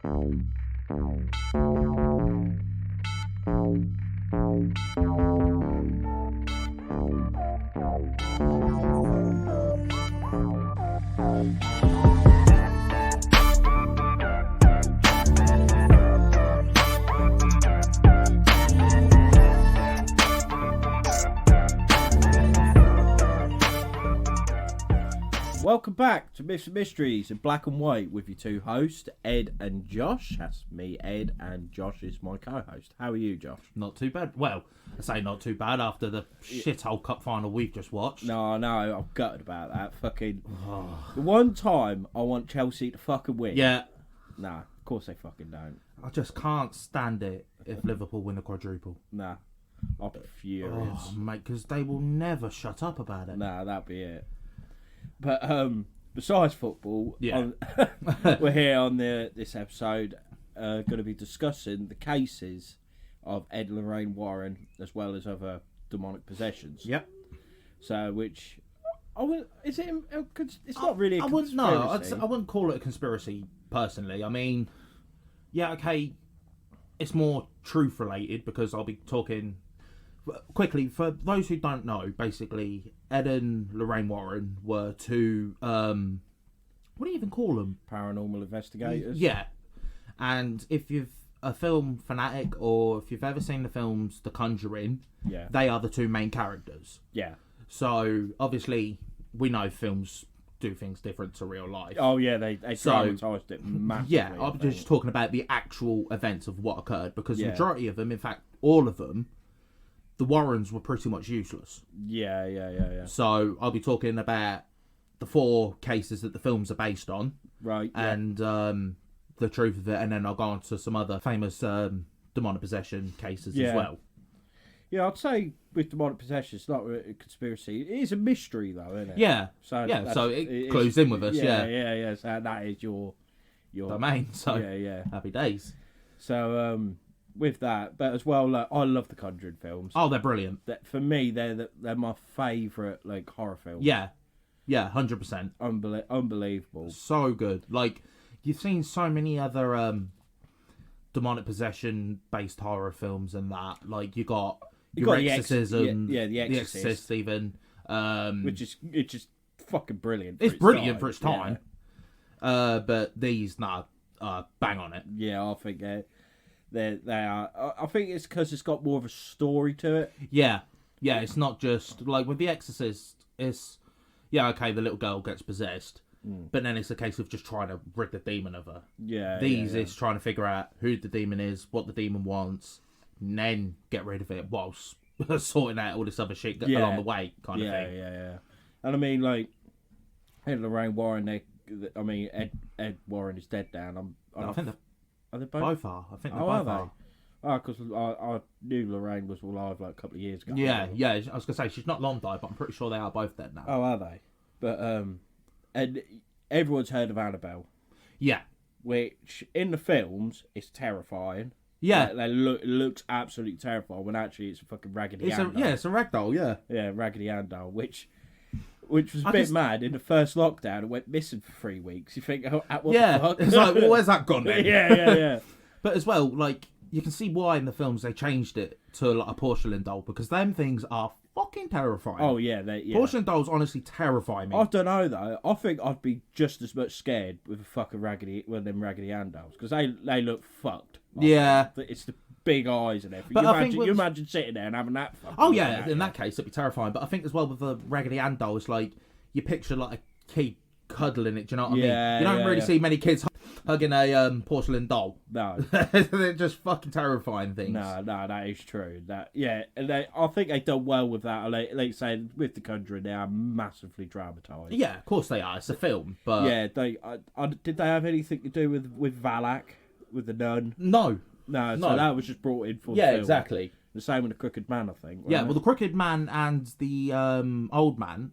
Welcome back to Myths and Mysteries in Black and White with your two hosts, Ed and Josh. That's me, Ed, and Josh is my co-host. How are you, Josh? Not too bad. Well, I say not too bad after the shithole cup final we've just watched. No, I'm gutted about that. Fucking the one time I want Chelsea to fucking win. Yeah. Nah, of course they fucking don't. I just can't stand it if Liverpool win the quadruple. Nah, I'll be furious. Oh, mate, because they will never shut up about it. Nah, that'd be it. But besides football, yeah. We're here on this episode going to be discussing the cases of Ed Lorraine Warren as well as other demonic possessions. Yep. So, which it's not really a conspiracy. I wouldn't call it a conspiracy personally. I mean, yeah, okay, it's more truth related because I'll be talking quickly. For those who don't know, basically, Ed and Lorraine Warren were two, what do you even call them? Paranormal investigators. Yeah. And if you've a film fanatic or if you've ever seen the films The Conjuring, yeah, they are the two main characters. Yeah. So, obviously, we know films do things different to real life. Oh, yeah, they dramatised it massively. Yeah, I'm just talking about the actual events of what occurred because the majority of them, in fact, all of them, the Warrens were pretty much useless. Yeah. So I'll be talking about the 4 cases that the films are based on. Right. And the truth of it. And then I'll go on to some other famous demonic possession cases as well. Yeah, I'd say with demonic possession, it's not a conspiracy. It is a mystery, though, isn't it? Yeah. So it clues in with us, Yeah. So that is your domain. So yeah. Happy days. So, with that, but as well, I love the Conjuring films. Oh, they're brilliant. For me, they're my favourite horror films. Yeah, 100%. Unbelievable. So good. Like you've seen so many other demonic possession based horror films and that. Like you got Exorcisms, the Exorcist even, which is fucking brilliant. It's brilliant for its time. Yeah. But these bang on it. Yeah, I think they are. I think it's because it's got more of a story to it. Yeah, it's not just like with The Exorcist. It's the little girl gets possessed, but then it's a case of just trying to rid the demon of her. Yeah, it's trying to figure out who the demon is, what the demon wants, and then get rid of it whilst sorting out all this other shit along the way, kind of thing. Yeah. And I mean, like Ed Lorraine Warren, Ed Warren is dead now. I think are they both are. I think they both are. Oh, because I knew Lorraine was alive like a couple of years ago. Yeah. I was going to say, she's not long died, but I'm pretty sure they are both dead now. Oh, are they? But, and everyone's heard of Annabelle. Yeah. Which, in the films, is terrifying. Yeah. It looks absolutely terrifying when actually it's a fucking Raggedy Ann doll. It's a ragdoll, yeah. Yeah, Raggedy Ann doll, which was a bit mad. In the first lockdown, it went missing for 3 weeks. You think, what the fuck? It's like, well, where's that gone then? Yeah. But as well, like, you can see why in the films they changed it to like a porcelain doll, because them things are fucking terrifying. Oh, yeah. Porcelain dolls honestly terrify me. I don't know, though. I think I'd be just as much scared with a fucking Raggedy Ann dolls, because they look fucked. Yeah. It's the big eyes and everything. But you imagine sitting there and having that fucking... Oh, yeah, in that case, it'd be terrifying. But I think as well with the Raggedy Ann doll, it's like, you picture like a kid cuddling it, do you know what I mean? You don't really see many kids hugging a porcelain doll. No. They're just fucking terrifying things. No, that is true. I think they've done well with that. Like say, with The Conjuring, they are massively dramatised. Yeah, of course they are. It's a film, but... Yeah, did they have anything to do with Valak, with the nun? No. So that was just brought in for the film. Exactly. The same with the Crooked Man, I think. Yeah, well, the Crooked Man and the old man...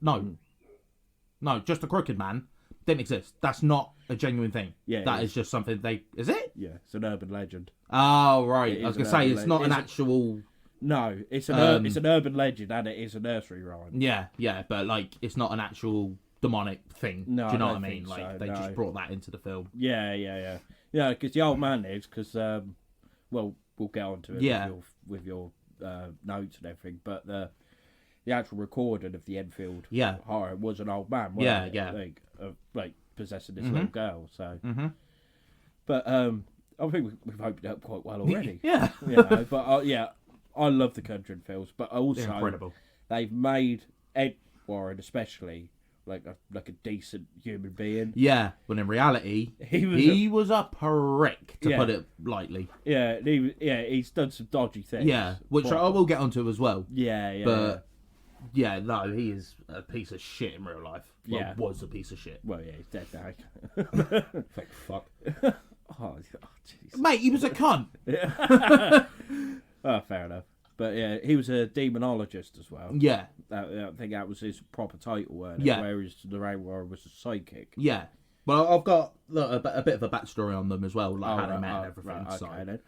No, just the Crooked Man didn't exist. That's not a genuine thing. Yeah, that is just something they... Is it? Yeah, it's an urban legend. Oh, right. I was going to say, it's not an actual... No, it's an urban legend and it is a nursery rhyme. Yeah, but, like, it's not an actual demonic thing. No, do you know I what I don't mean? think Like, so, they just brought that into the film. Yeah. Yeah, because the old man lives. Because well, we'll get onto it. Yeah. With your notes and everything, but the actual recording of the Enfield horror was an old man. Wasn't it? Like possessing this little girl. So, but I think we've opened it up quite well already. Yeah. But I love the Conjuring films, but also They're incredible. They've made Ed Warren especially like a decent human being. Yeah, when in reality, he was a prick, to put it lightly. Yeah, he's done some dodgy things. Yeah, which I will get onto as well. Yeah. But no, he is a piece of shit in real life. Well, was a piece of shit. Well, yeah, he's dead now. Thank fuck. Oh, jeez. Mate, he was a cunt. Oh, fair enough. But yeah, he was a demonologist as well. Yeah. I think that was his proper title, weren't it? Yeah. Whereas Lorraine Warren was a psychic. Yeah. Well, I've got a bit of a backstory on them as well, like how they met and everything. Right, so. okay, then.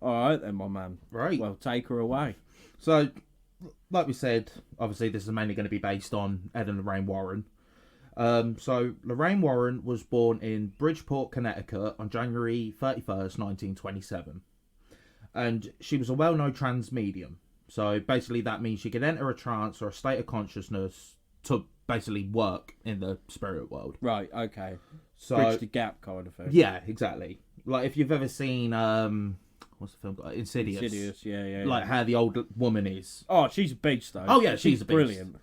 All right, then, my man. Right. Well, take her away. So, like we said, obviously this is mainly going to be based on Ed and Lorraine Warren. So, Lorraine Warren was born in Bridgeport, Connecticut on January 31st, 1927. And she was a well-known trance medium. So basically that means she could enter a trance or a state of consciousness to basically work in the spirit world. Right, okay. So, bridge the gap kind of thing. Yeah, exactly. Like if you've ever seen, what's the film called? Insidious. Insidious, yeah. Like how the old woman is. Oh, she's a beast though. Oh yeah, she's a beast. Brilliant.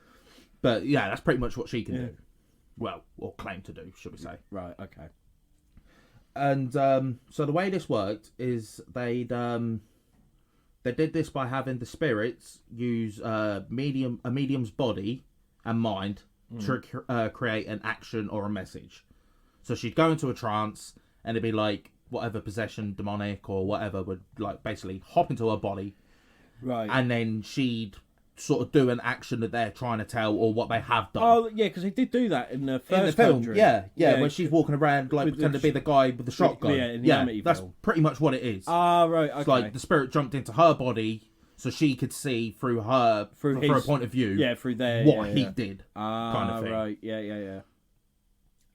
But yeah, that's pretty much what she can do. Well, or claim to do, should we say. Right, okay. And so the way this worked is they did this by having the spirits use a medium's body and mind to create an action or a message. So she'd go into a trance and it'd be like whatever possession, demonic or whatever would like basically hop into her body. Right. And then she'd sort of do an action that they're trying to tell or what they have done. Oh, yeah, because they did do that in the first in the film. Conjuring. Yeah, when she's walking around like pretending to be the guy with the shotgun. Yeah, in the Amityville. That's pretty much what it is. Ah, right, okay. It's like the spirit jumped into her body so she could see through her, from her point of view, through there, what he did, kind of thing. Right, yeah.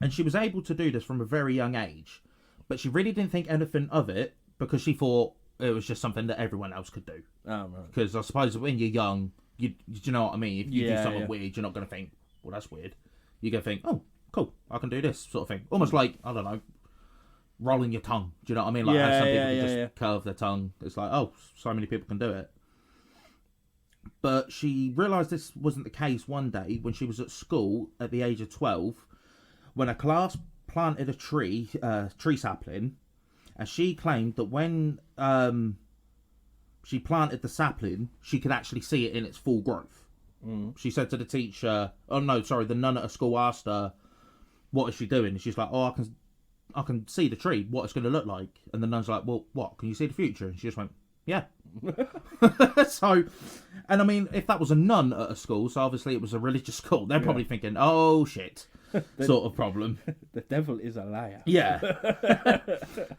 And she was able to do this from a very young age, but she really didn't think anything of it because she thought it was just something that everyone else could do. Oh, right. Because I suppose when you're young, you know what I mean? If you do something weird, you're not going to think, well, that's weird. You're going to think, oh, cool, I can do this sort of thing. Almost like, I don't know, rolling your tongue. Do you know what I mean? Like how some people can just curve their tongue. It's like, oh, so many people can do it. But she realised this wasn't the case one day when she was at school at the age of 12 when a class planted a tree sapling, and she claimed that when she planted the sapling, she could actually see it in its full growth. She said to the teacher, the nun at her school asked her, what is she doing? And she's like, oh, I can see the tree, what it's going to look like. And the nun's like, well, what? Can you see the future? And she just went, yeah. So, and I mean, if that was a nun at a school, so obviously it was a religious school, they're probably thinking, oh, shit, sort of problem. The devil is a liar. Yeah.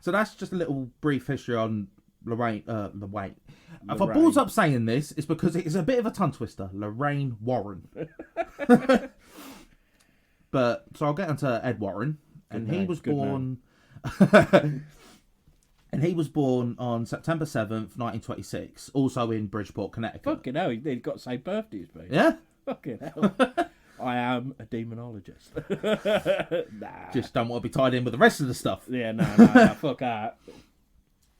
So that's just a little brief history on Lorraine. If I balls up saying this, it's because it is a bit of a tongue twister. Lorraine Warren. But so I'll get into Ed Warren, and he was born. And he was born on September 7th, 1926, also in Bridgeport, Connecticut. Fucking hell, he's got the same birthday as me. Yeah? Fucking hell. I am a demonologist. Nah. Just don't want to be tied in with the rest of the stuff. Yeah, no, fuck that.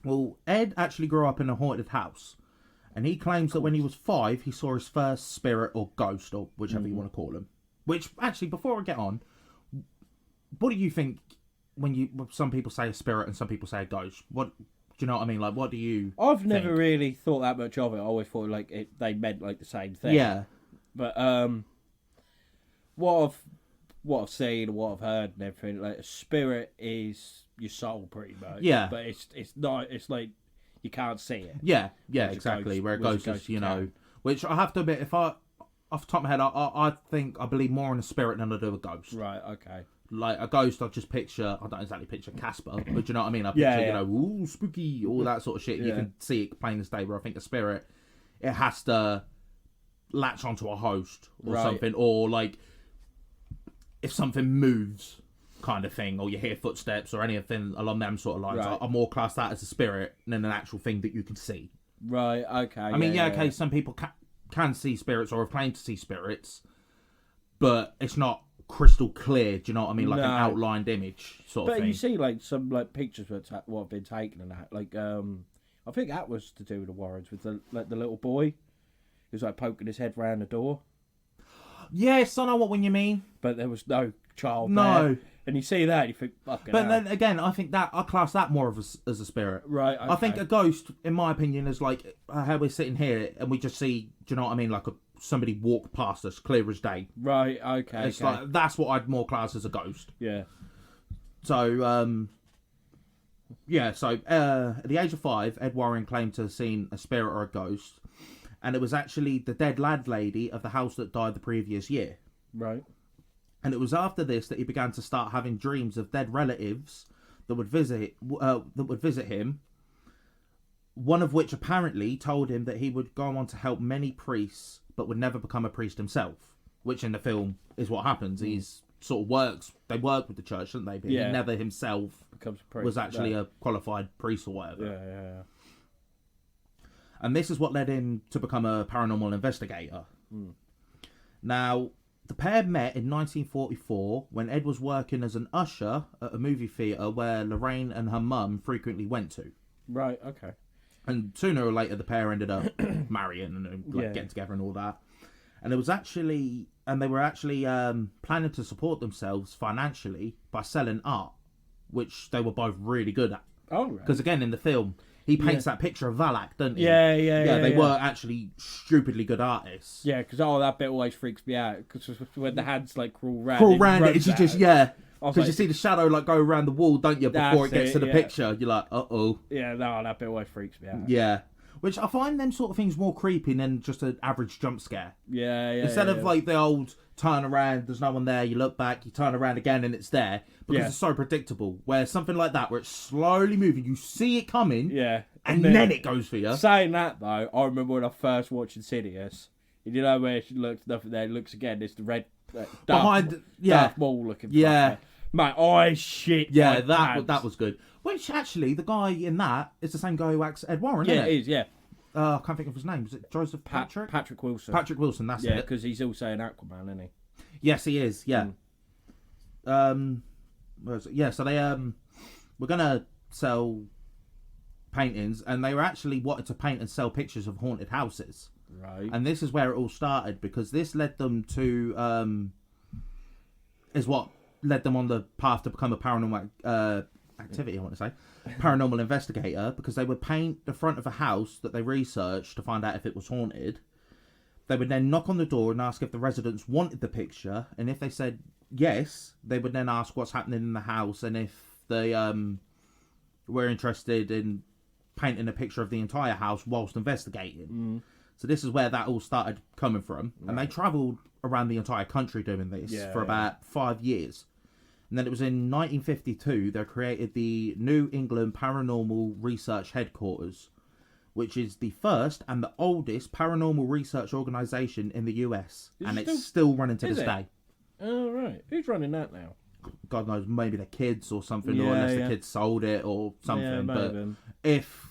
Well, Ed actually grew up in a haunted house. And he claims that when he was 5, he saw his first spirit or ghost, or whichever you want to call him. Which, actually, before I get on, what do you think when some people say a spirit and some people say a ghost? What do you know what I mean? Like, what do you I've never really thought that much of it. I always thought they meant like the same thing. Yeah. But what I've seen, what I've heard, and everything, like a spirit is your soul, pretty much. Yeah. But it's not. It's like you can't see it. Yeah, exactly. Where a ghost is, you know, which I have to admit, if I off the top of my head, I believe more in a spirit than I do a ghost. Right. Okay. Like a ghost, I just picture. I don't exactly picture Casper, but do you know what I mean? I picture, you know, ooh, spooky, all that sort of shit. Yeah. You can see it plain as day. Where I think a spirit, it has to latch onto a host or something, or like if something moves, kind of thing, or you hear footsteps or anything along them sort of lines, I more class that as a spirit than an actual thing that you can see. Right, okay. I mean, okay, some people can see spirits or have claimed to see spirits, but it's not crystal clear, do you know what I mean? Like an outlined image sort of thing. But you see, like, some like pictures what have been taken and that. Like, I think that was to do with the Warrens, with the little boy who's like poking his head round the door. Yes, I know what one you mean. But there was no child there. And you see that, and you think, fucking hell. Then again, I think that I class that more of as a spirit. Right, okay. I think a ghost, in my opinion, is like how we're sitting here and we just see, do you know what I mean? Like somebody walk past us, clear as day. Right, okay. It's like, that's what I'd more class as a ghost. Yeah. So, at the age of 5, Ed Warren claimed to have seen a spirit or a ghost. And it was actually the dead landlady of the house that died the previous year. Right. And it was after this that he began to start having dreams of dead relatives that would visit him. One of which apparently told him that he would go on to help many priests, but would never become a priest himself. Which in the film is what happens. He's sort of they work with the church, don't they? But he never himself becomes a priest, was actually a qualified priest or whatever. Yeah. And this is what led him to become a paranormal investigator. Now, the pair met in 1944 when Ed was working as an usher at a movie theatre where Lorraine and her mum frequently went to. Right, okay. And sooner or later, the pair ended up marrying and getting together and all that. And they were actually planning to support themselves financially by selling art, which they were both really good at. Oh, right. Because again, in the film, he paints that picture of Valak, doesn't he? Yeah. They were actually stupidly good artists. Yeah, because that bit always freaks me out. Because when the hands like crawl round it, you just because you see the shadow like go around the wall, don't you? Before it gets to the picture, you're like, Yeah, no, that bit always freaks me out. Yeah, which I find them sort of things more creepy than just an average jump scare. Yeah. Instead of like the old turn around, there's no one there. You look back, you turn around again, and it's there because it's so predictable. Where something like that, where it's slowly moving, you see it coming. Yeah. And then it goes for you. Saying that, though, I remember when I first watched Insidious. You know where she looks, nothing there, looks again, it's the red, dark wall looking. Yeah. Mate, shit. Yeah, that was good. Which, actually, the guy in that is the same guy who acts Ed Warren, isn't it? Yeah, it is, yeah. I can't think of his name. Is it Joseph Patrick? Patrick Wilson. Patrick Wilson, that's it. Yeah, because he's also an Aquaman, isn't he? Yes, he is, yeah. So they were going to sell paintings, and they were actually wanted to paint and sell pictures of haunted houses. Right. And this is where it all started, because this led them to is what led them on the path to become a paranormal activity, I want to say, paranormal investigator, because they would paint the front of a house that they researched to find out if it was haunted. They would then knock on the door and ask if the residents wanted the picture, and if they said yes, they would then ask what's happening in the house, and if they were interested in painting a picture of the entire house whilst investigating. So this is where that all started coming from. Right. And they travelled around the entire country doing this for about 5 years. And then it was in 1952 they created the New England Paranormal Research Headquarters, which is the first and the oldest paranormal research organisation in the US. It's still running to this day. Oh, right. Who's running that now? God knows, maybe the kids or something, or unless the kids sold it or something. But if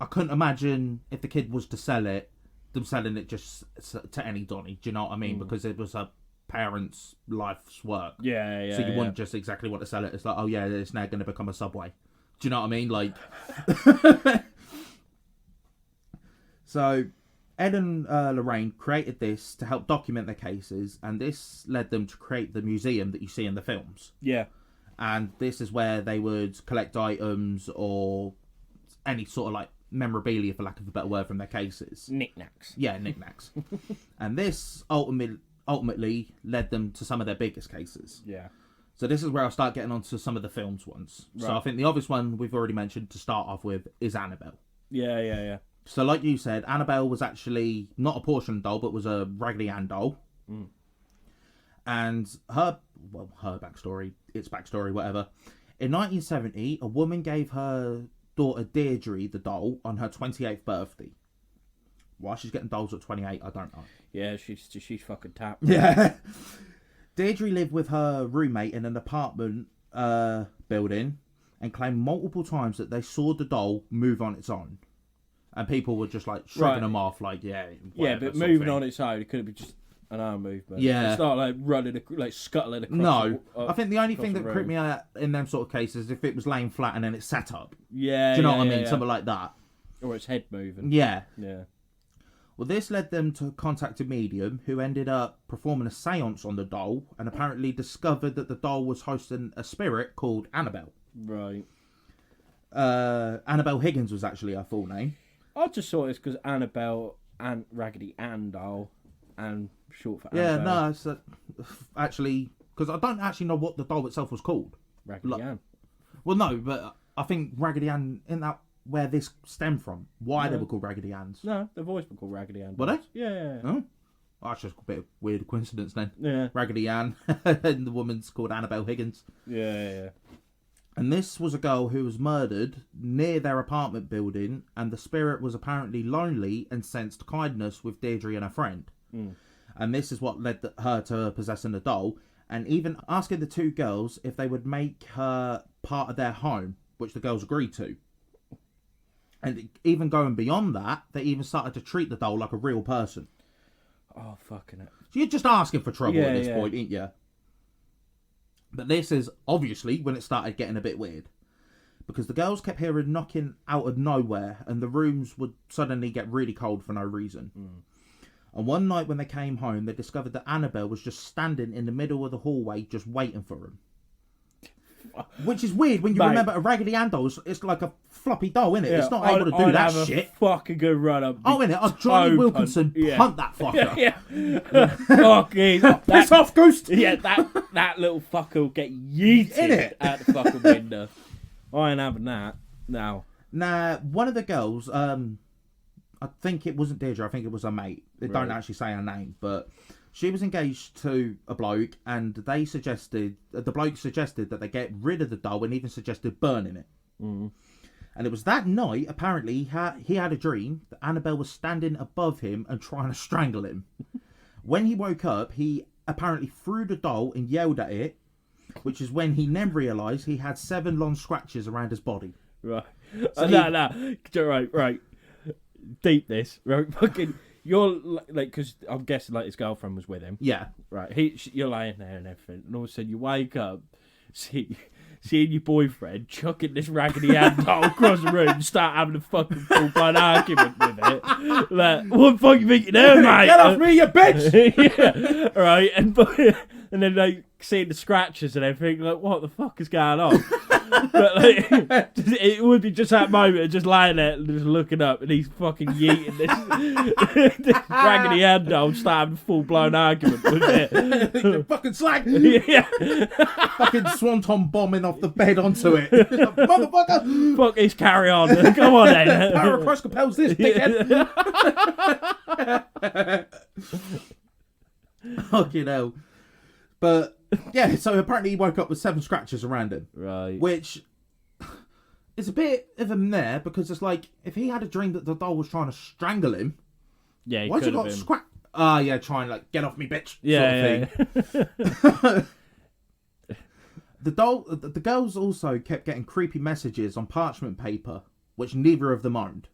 I couldn't imagine if the kid was to sell it, them selling it just to any Donny. Do you know what I mean? Because it was a parent's life's work. Yeah. So you wouldn't just exactly want to sell it. It's like, oh yeah, it's now going to become a Subway. Do you know what I mean? Like, so Ed and Lorraine created this to help document their cases, and this led them to create the museum that you see in the films. Yeah. And this is where they would collect items or any sort of like memorabilia, for lack of a better word, from their cases. Knickknacks. Yeah, knickknacks. And this ultimately led them to some of their biggest cases. Yeah. So this is where I'll start getting onto some of the films ones. Right. So I think the obvious one we've already mentioned to start off with is Annabelle. Yeah. So like you said, Annabelle was actually not a porcelain doll, but was a Raggedy Ann doll. And her backstory, whatever. In 1970, a woman gave her daughter Deirdre the doll on her 28th birthday. Why she's getting dolls at 28, I don't know. Yeah, she's fucking tapped. Yeah. Deirdre lived with her roommate in an apartment building and claimed multiple times that they saw the doll move on its own. And people were just like shrugging them off, like, but moving on its own, it could have been just an arm movement. Yeah. It's not like running, like scuttling across. No. I think the only thing that creeped me out in them sort of cases is if it was laying flat and then it sat up. Yeah. Do you know what I mean? Something like that. Or its head moving. Yeah. Yeah. Well, this led them to contact a medium who ended up performing a seance on the doll and apparently discovered that the doll was hosting a spirit called Annabelle. Right. Annabelle Higgins was actually her full name. I just thought it's because Annabelle and Raggedy Ann doll and short for Annabelle. Yeah, no, it's actually... Because I don't actually know what the doll itself was called. Raggedy Ann. Well, no, but I think Raggedy Ann, isn't that where this stemmed from? Why they were called Raggedy Anns? No, they've always been called Raggedy Ann. Were they? Yeah. Oh, that's just a bit of weird coincidence then. Yeah. Raggedy Ann and the woman's called Annabelle Higgins. Yeah. And this was a girl who was murdered near their apartment building, and the spirit was apparently lonely and sensed kindness with Deirdre and her friend. Mm. And this is what led her to possessing the doll, and even asking the two girls if they would make her part of their home, which the girls agreed to. And even going beyond that, they even started to treat the doll like a real person. Oh, fucking it. So you're just asking for trouble at this point, ain't you? But this is obviously when it started getting a bit weird. Because the girls kept hearing knocking out of nowhere and the rooms would suddenly get really cold for no reason. Mm. And one night when they came home, they discovered that Annabelle was just standing in the middle of the hallway just waiting for them. Which is weird when you remember a Raggedy Ann doll. It's like a floppy doll, innit? Yeah, it's not able to do that shit. Fucking good run up. Oh, innit? A Johnny Wilkinson punt that fucker. Piss off, Ghost! Yeah, that little fucker will get yeeted out the fucking window. I ain't having that. No. Nah, one of the girls, I think it wasn't Deirdre, I think it was her mate. They don't actually say her name, but she was engaged to a bloke, and the bloke suggested that they get rid of the doll and even suggested burning it. Mm. And it was that night, apparently, he had a dream that Annabelle was standing above him and trying to strangle him. When he woke up, he apparently threw the doll and yelled at it, which is when he then realised he had 7 long scratches around his body. Right. So right. Deep this. Right, fucking... You're like, because I'm guessing like his girlfriend was with him. Yeah. Right. You're lying there and everything, and all of a sudden you wake up, seeing your boyfriend chucking this Raggedy Ann doll across the room, and start having a fucking full-blown argument with it. Like, what the fuck you think you're doing, mate? Get off me, you bitch! Yeah. Right. And then like seeing the scratches and everything, like, what the fuck is going on? But like, it would be just that moment of just lying there and just looking up, and he's fucking yeeting this Raggedy Ann doll, starting a full-blown argument with it. Fucking slag! Yeah. Fucking swanton bombing off the bed onto it. Motherfucker! Fuck this, carry on. Come on then. Power of Christ compels this, dickhead. Fucking hell. But yeah, so apparently he woke up with 7 scratches around him. Right. Which is a bit of him there, because it's like, if he had a dream that the doll was trying to strangle him, why's he got scratch? Try and like, get off me, bitch. Yeah. Sort of thing. The girls also kept getting creepy messages on parchment paper, which neither of them owned.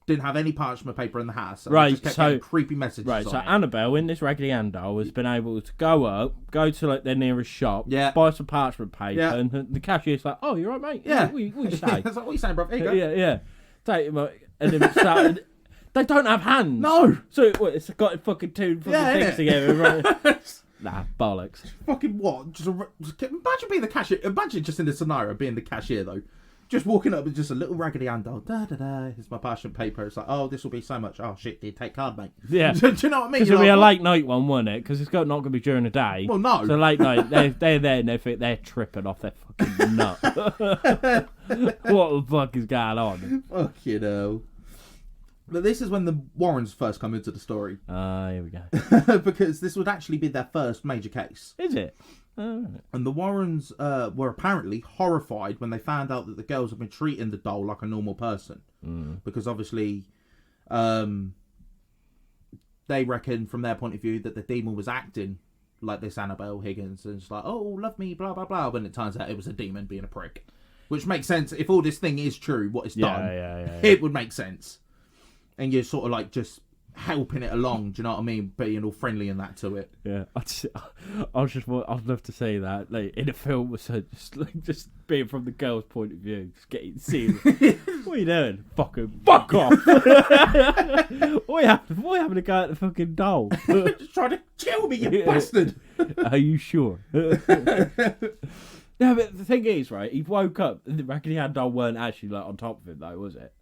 Didn't have any parchment paper in the house. So right, just kept getting creepy messages. Right, on so it. Annabelle in this Raggedy Ann doll has been able to go to like their nearest shop, buy some parchment paper, and the cashier's like, "Oh, you're right, mate. Yeah, what you say? That's like, what you saying, bro? Here you go. Yeah. Take him, and then it started. They don't have hands. No. So it's got fucking 2 fucking things together, right? Nah, bollocks. Fucking what? Imagine being the cashier. Imagine just in this scenario being the cashier though. Just walking up with just a little Raggedy Ann doll. Here's my parchment paper. It's like, oh, this will be so much. Oh shit, did take card, mate? Yeah. Do you know what I mean? It'll be a late night one, won't it? Because it's not going to be during the day. Well, no. So late night, they're there and they're tripping off their fucking nut. What the fuck is going on? Fucking hell. But this is when the Warrens first come into the story. Here we go. Because this would actually be their first major case. Is it? And the Warrens were apparently horrified when they found out that the girls had been treating the doll like a normal person. Because obviously they reckon from their point of view that the demon was acting like this Annabelle Higgins, and it's like, oh, love me, blah blah blah. When it turns out it was a demon being a prick, which makes sense if all this thing is true. What it's done, it would make sense. And you're sort of like just helping it along. Do you know what I mean? Being all friendly and that to it. Yeah, I'd love to see that, like in a film, so just being from the girl's point of view, just getting seen. What are you doing? Fucking fuck off! What are you having to go at the fucking doll? Just trying to kill me, you bastard! Are you sure? No, but the thing is, right? He woke up, and the Raggedy Ann doll weren't actually like on top of him, though, was it?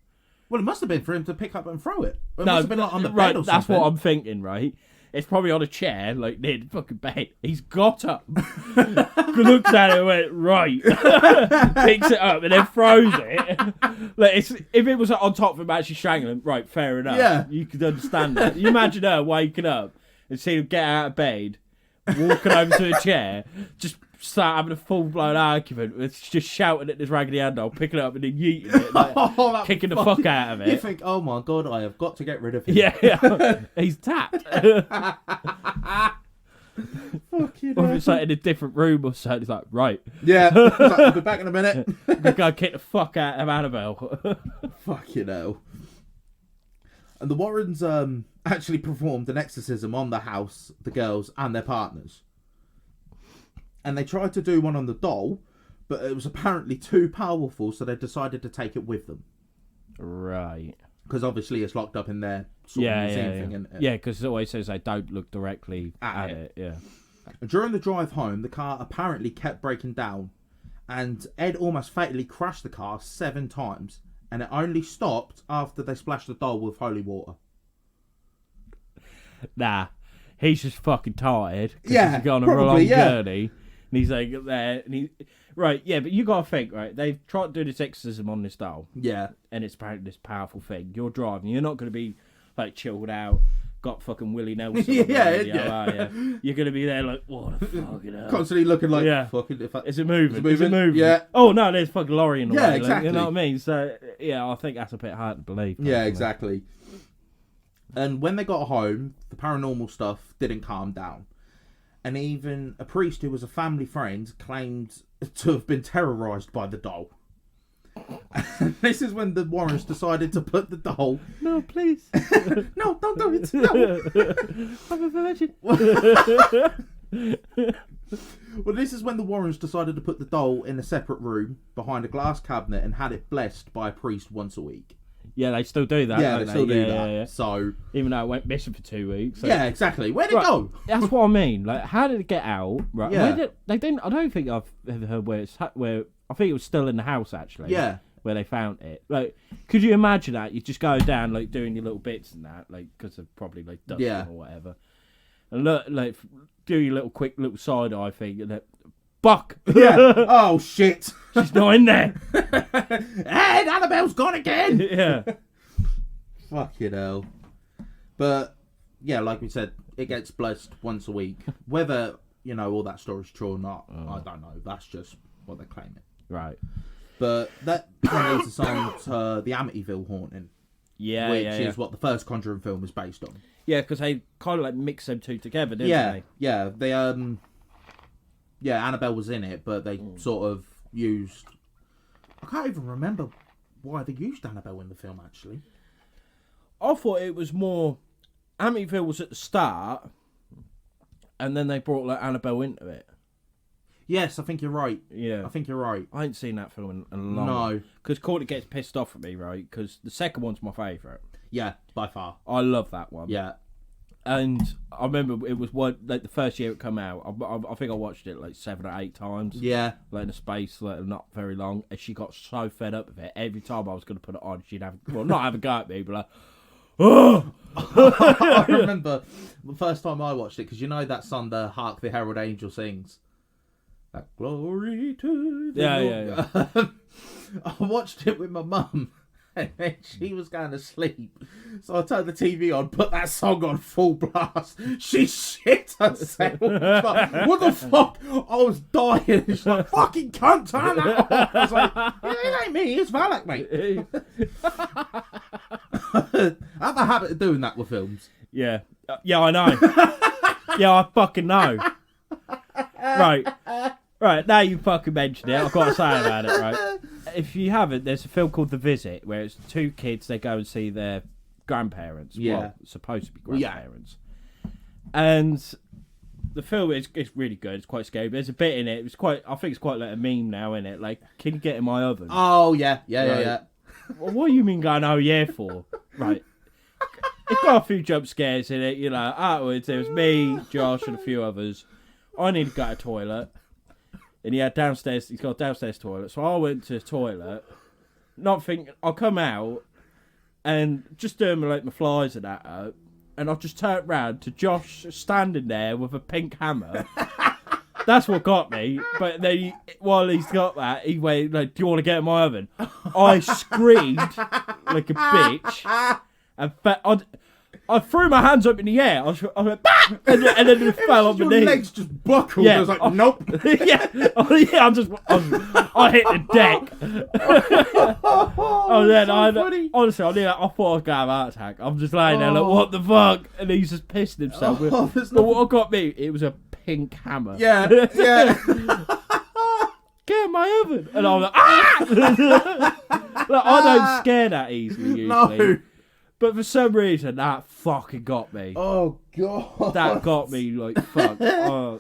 Well, it must have been for him to pick up and throw it. It must have been like on the bed or something. That's what I'm thinking, right? It's probably on a chair, like near the fucking bed. He's got up, looks at it and went, right. Picks it up and then throws it. Like, if it was on top of him actually strangling, right, fair enough. Yeah. You could understand that. You imagine her waking up and seeing him get out of bed, walking over to a chair, just start having a full-blown argument. It's just shouting at this Raggedy Ann doll, picking it up and then yeeting it, like, kicking the fuck out of it. You think, oh my God, I have got to get rid of him. Yeah. He's tapped. Fucking or if it's like in a different room or something, it's like, right. Yeah, it's like, I'll be back in a minute. We're going to kick the fuck out of Annabelle. Fucking hell. And the Warrens actually performed an exorcism on the house, the girls, and their partners. And they tried to do one on the doll, but it was apparently too powerful, so they decided to take it with them. Right. Because obviously it's locked up in their sort of museum thing. Isn't it? Yeah, because it always says they don't look directly at it. Yeah. And during the drive home, the car apparently kept breaking down, and Ed almost fatally crashed the car 7 times, and it only stopped after they splashed the doll with holy water. Nah, he's just fucking tired. Yeah, he's gone on a long journey. And he's like there, and right, yeah, but you gotta think, right? They've tried to do this exorcism on this doll, yeah, and it's apparently this powerful thing. You're driving, you're not gonna be like chilled out, got fucking Willie Nelson. Yeah. You're gonna be there like, what the fuck, you know? Constantly looking like, fucking. Is it moving? Is it moving? Yeah. Oh no, there's fucking lorry in the way. Yeah, exactly. Like, you know what I mean? So yeah, I think that's a bit hard to believe. Personally. Yeah, exactly. And when they got home, the paranormal stuff didn't calm down. And even a priest who was a family friend claimed to have been terrorised by the doll. And this is when the Warrens decided to put the doll... No, please. No, don't do it. No. I'm a virgin. Well, this is when the Warrens decided to put the doll in a separate room behind a glass cabinet and had it blessed by a priest once a week. Yeah, they still do that. Yeah, they still do that. Yeah. So even though it went missing for 2 weeks. So... Yeah, exactly. Where'd it go? That's what I mean. Like, how did it get out? Right. Yeah. They didn't. I don't think I've ever heard where. I think it was still in the house actually. Yeah. Where they found it. Like, could you imagine that? You just go down like doing your little bits and that, like because of probably like dusting or whatever, and look like do your little quick little side eye thing and then. Fuck! Yeah. Oh shit! She's not in there. Ed, Annabelle's gone again. Yeah. Fucking hell. But yeah, like we said, it gets blessed once a week. Whether all that story's true or not, I don't know. That's just what they're claiming. Right. But that leads us on to the Amityville Haunting. Yeah, which is what the first Conjuring film is based on. Yeah, because they kind of like mixed them two together, didn't they? Yeah, they Annabelle was in it, but they sort of used... I can't even remember why they used Annabelle in the film, actually. I thought it was more... Amityville was at the start, and then they brought like Annabelle into it. Yes, I think you're right. Yeah. I think you're right. I ain't seen that film in a long time. No. Because Courtney gets pissed off at me, right? Because the second one's my favourite. Yeah, by far. I love that one. Yeah. And I remember it was one like the first year it came out. I think I watched it like 7 or 8 times. Yeah, like in a space like not very long. And she got so fed up with it. Every time I was going to put it on, she'd not have a go at me, but like, oh. I remember the first time I watched it because that song, the "Hark the Herald Angel Sings." That glory to the yeah. I watched it with my mum. And then she was going to sleep. So I turned the TV on, put that song on full blast. She shit herself. Like, what the fuck? I was dying. She's like, fucking cunt, turn that off. I was like, it ain't me, it's Valak, mate. I have a habit of doing that with films. Yeah. Yeah, I know. Yeah, I fucking know. Right, now you fucking mentioned it, I've got to say about it, right? If you haven't, there's a film called The Visit, where it's two kids, they go and see their grandparents. Yeah. Well, supposed to be grandparents. Yeah. And the film is really good, it's quite scary. There's a bit in it, I think it's quite like a meme now, isn't it? Like, can you get in my oven? Oh, yeah. Yeah. Well, what do you mean going, oh, yeah, for? Right. It's got a few jump scares in it, Afterwards, there was me, Josh, and a few others. I needed to go to the toilet. And he's got a downstairs toilet. So I went to the toilet, not thinking, I'll come out and just doing my flies and that out. And I just turned round to Josh standing there with a pink hammer. That's what got me. But then while he's got that, he went, do you want to get in my oven? I screamed like a bitch. And I threw my hands up in the air. I went, bah! and then it fell on my knee. Your legs just buckled. Yeah. I was like, nope. Yeah. I hit the deck. Honestly, I thought I was going to have a heart attack. I'm just laying there like, what the fuck? And he's just pissing himself. But what got me, it was a pink hammer. Yeah. Get in my oven. And I was like, ah! I don't scare that easily usually. No. But for some reason, that fucking got me. Oh, God. That got me, like, fuck. I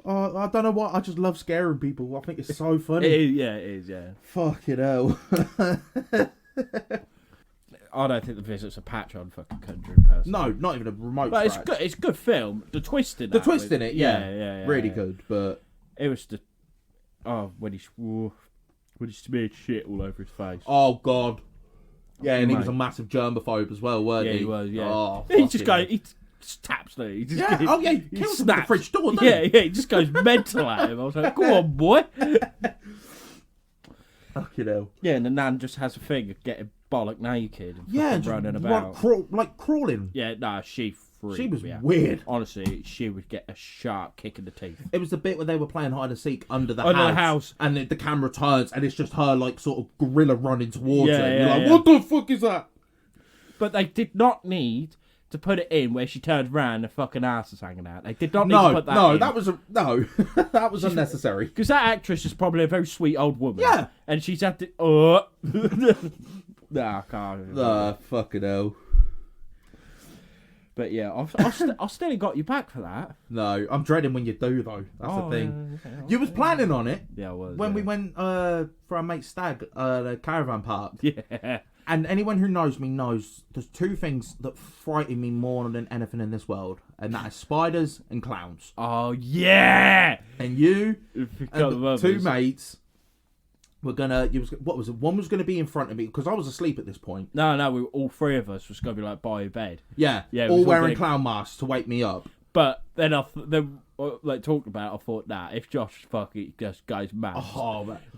don't know why. I just love scaring people. I think it's so funny. It is, yeah. Fucking hell. I don't think The Visit's a patch on fucking Conjuring person. No, not even a remote But scratch. it's a good film. The twist in it, yeah. Really good, but... It was the... Oh, when he smeared shit all over his face. Oh, God. Yeah, and he was a massive germaphobe as well, weren't he? Yeah, he was, yeah. Oh, he just taps there. He kills him at the fridge door, doesn't he? Yeah, he just goes mental at him. I was like, go on, boy. Fucking hell. Yeah, and the nan just has a thing of getting bollock naked and running about. Crawling. Yeah, she freaked She was me out. weird. Honestly, she would get a sharp kick in the teeth. It was the bit where they were playing hide and seek under the house. And the camera turns and it's just her, sort of gorilla running towards it. And you're like, what the fuck is that? But they did not need to put it in where she turned around and her fucking ass was hanging out. They did not need to put that in. That was unnecessary. Because that actress is probably a very sweet old woman. Yeah. And she's had to... Nah, I can't. Fucking hell. But yeah, I still got you back for that. No, I'm dreading when you do though. That's the thing. Yeah. You was planning on it. Yeah, I was. When we went for our mate's stag, the caravan park. Yeah. And anyone who knows me knows there's two things that frighten me more than anything in this world, and that is spiders and clowns. Oh yeah. And you and the two mates. We're gonna. What was it? One was gonna be in front of me because I was asleep at this point. No. All three of us was gonna be by your bed. Yeah. All wearing clown masks to wake me up. But then talked about, I thought, if Josh fucking just goes mad,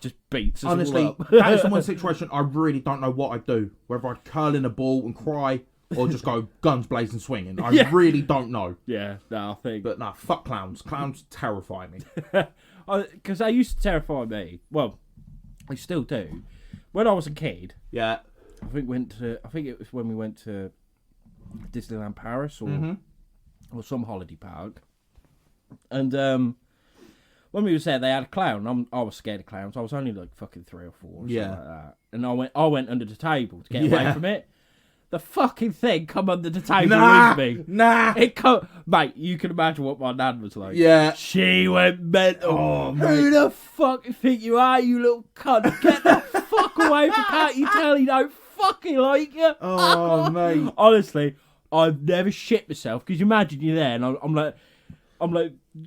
just beats us honestly, all up. That is the one situation I really don't know what I'd do. Whether I'd curl in a ball and cry or just go guns blazing swinging. I really don't know. Yeah. No, I think. But fuck clowns. Clowns terrify me. Because they used to terrify me. Well. I still do. When I was a kid, I think it was when we went to Disneyland Paris or some holiday park, and when we was there, they had a clown. I was scared of clowns. I was only fucking 3 or 4, or something like that. And I went under the table to get away from it. The fucking thing come under the table with me. Mate, you can imagine what my nan was like. Yeah. She went mental. Who the fuck you think you are, you little cunt? Get the fuck away from Can't you tell he don't fucking like you? Oh, mate. Honestly, I've never shit myself. Because you imagine you're there and I'm like,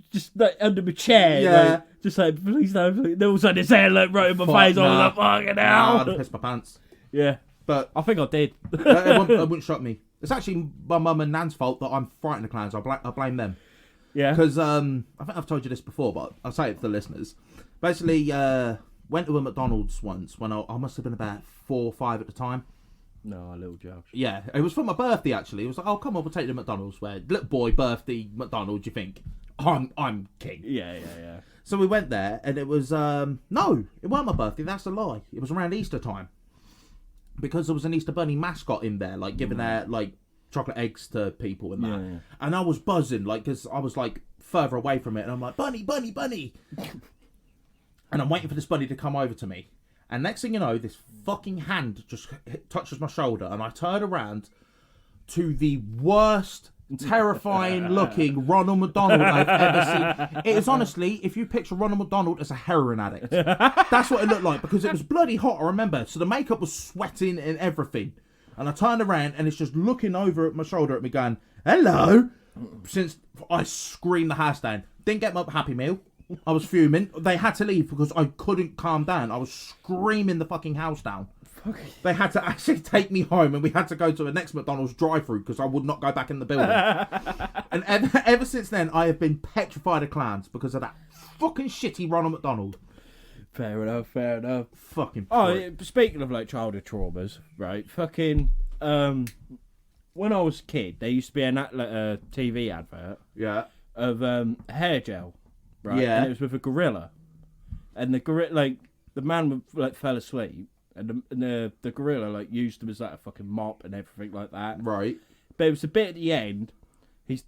just under my chair. Yeah. Just like, please don't. Then all of a sudden his hair right in my face. I was like, fucking hell. I'd piss my pants. Yeah. But I think I did. It wouldn't shock me. It's actually my mum and nan's fault that I'm frightened of clowns. I blame them. Yeah. Because I think I've told you this before, but I'll say it for the listeners. Basically, went to a McDonald's once when I must have been about 4 or 5 at the time. No, a little Josh. Yeah, it was for my birthday actually. It was like, oh come on, we'll take you to McDonald's. Where little boy birthday McDonald's, you think I'm king? Yeah. So we went there, and it was no, it wasn't my birthday. That's a lie. It was around Easter time. Because there was an Easter Bunny mascot in there, giving out chocolate eggs to people and that. Yeah. And I was buzzing, because I was further away from it, and I'm like, bunny, bunny, bunny. And I'm waiting for this bunny to come over to me. And next thing you know, this fucking hand just touches my shoulder, and I turn around to the worst, terrifying looking Ronald McDonald I've ever seen. It is honestly, if you picture Ronald McDonald as a heroin addict, that's what it looked like, because it was bloody hot, I remember. So the makeup was sweating and everything. And I turned around, and it's just looking over at my shoulder at me going, hello. Since I screamed the house down. Didn't get my Happy Meal. I was fuming. They had to leave because I couldn't calm down. I was screaming the fucking house down. They had to actually take me home, and we had to go to the next McDonald's drive-through because I would not go back in the building. And ever since then, I have been petrified of clowns because of that fucking shitty Ronald McDonald. Fair enough, fair enough. Fucking speaking of like childhood traumas, right? Fucking when I was a kid, there used to be a TV advert. Yeah. Of hair gel, right? Yeah. And it was with a gorilla, and the gorilla, like the man would, like fell asleep, and the gorilla like used him as like a fucking mop and everything like that. Right. But it was a bit at the end. He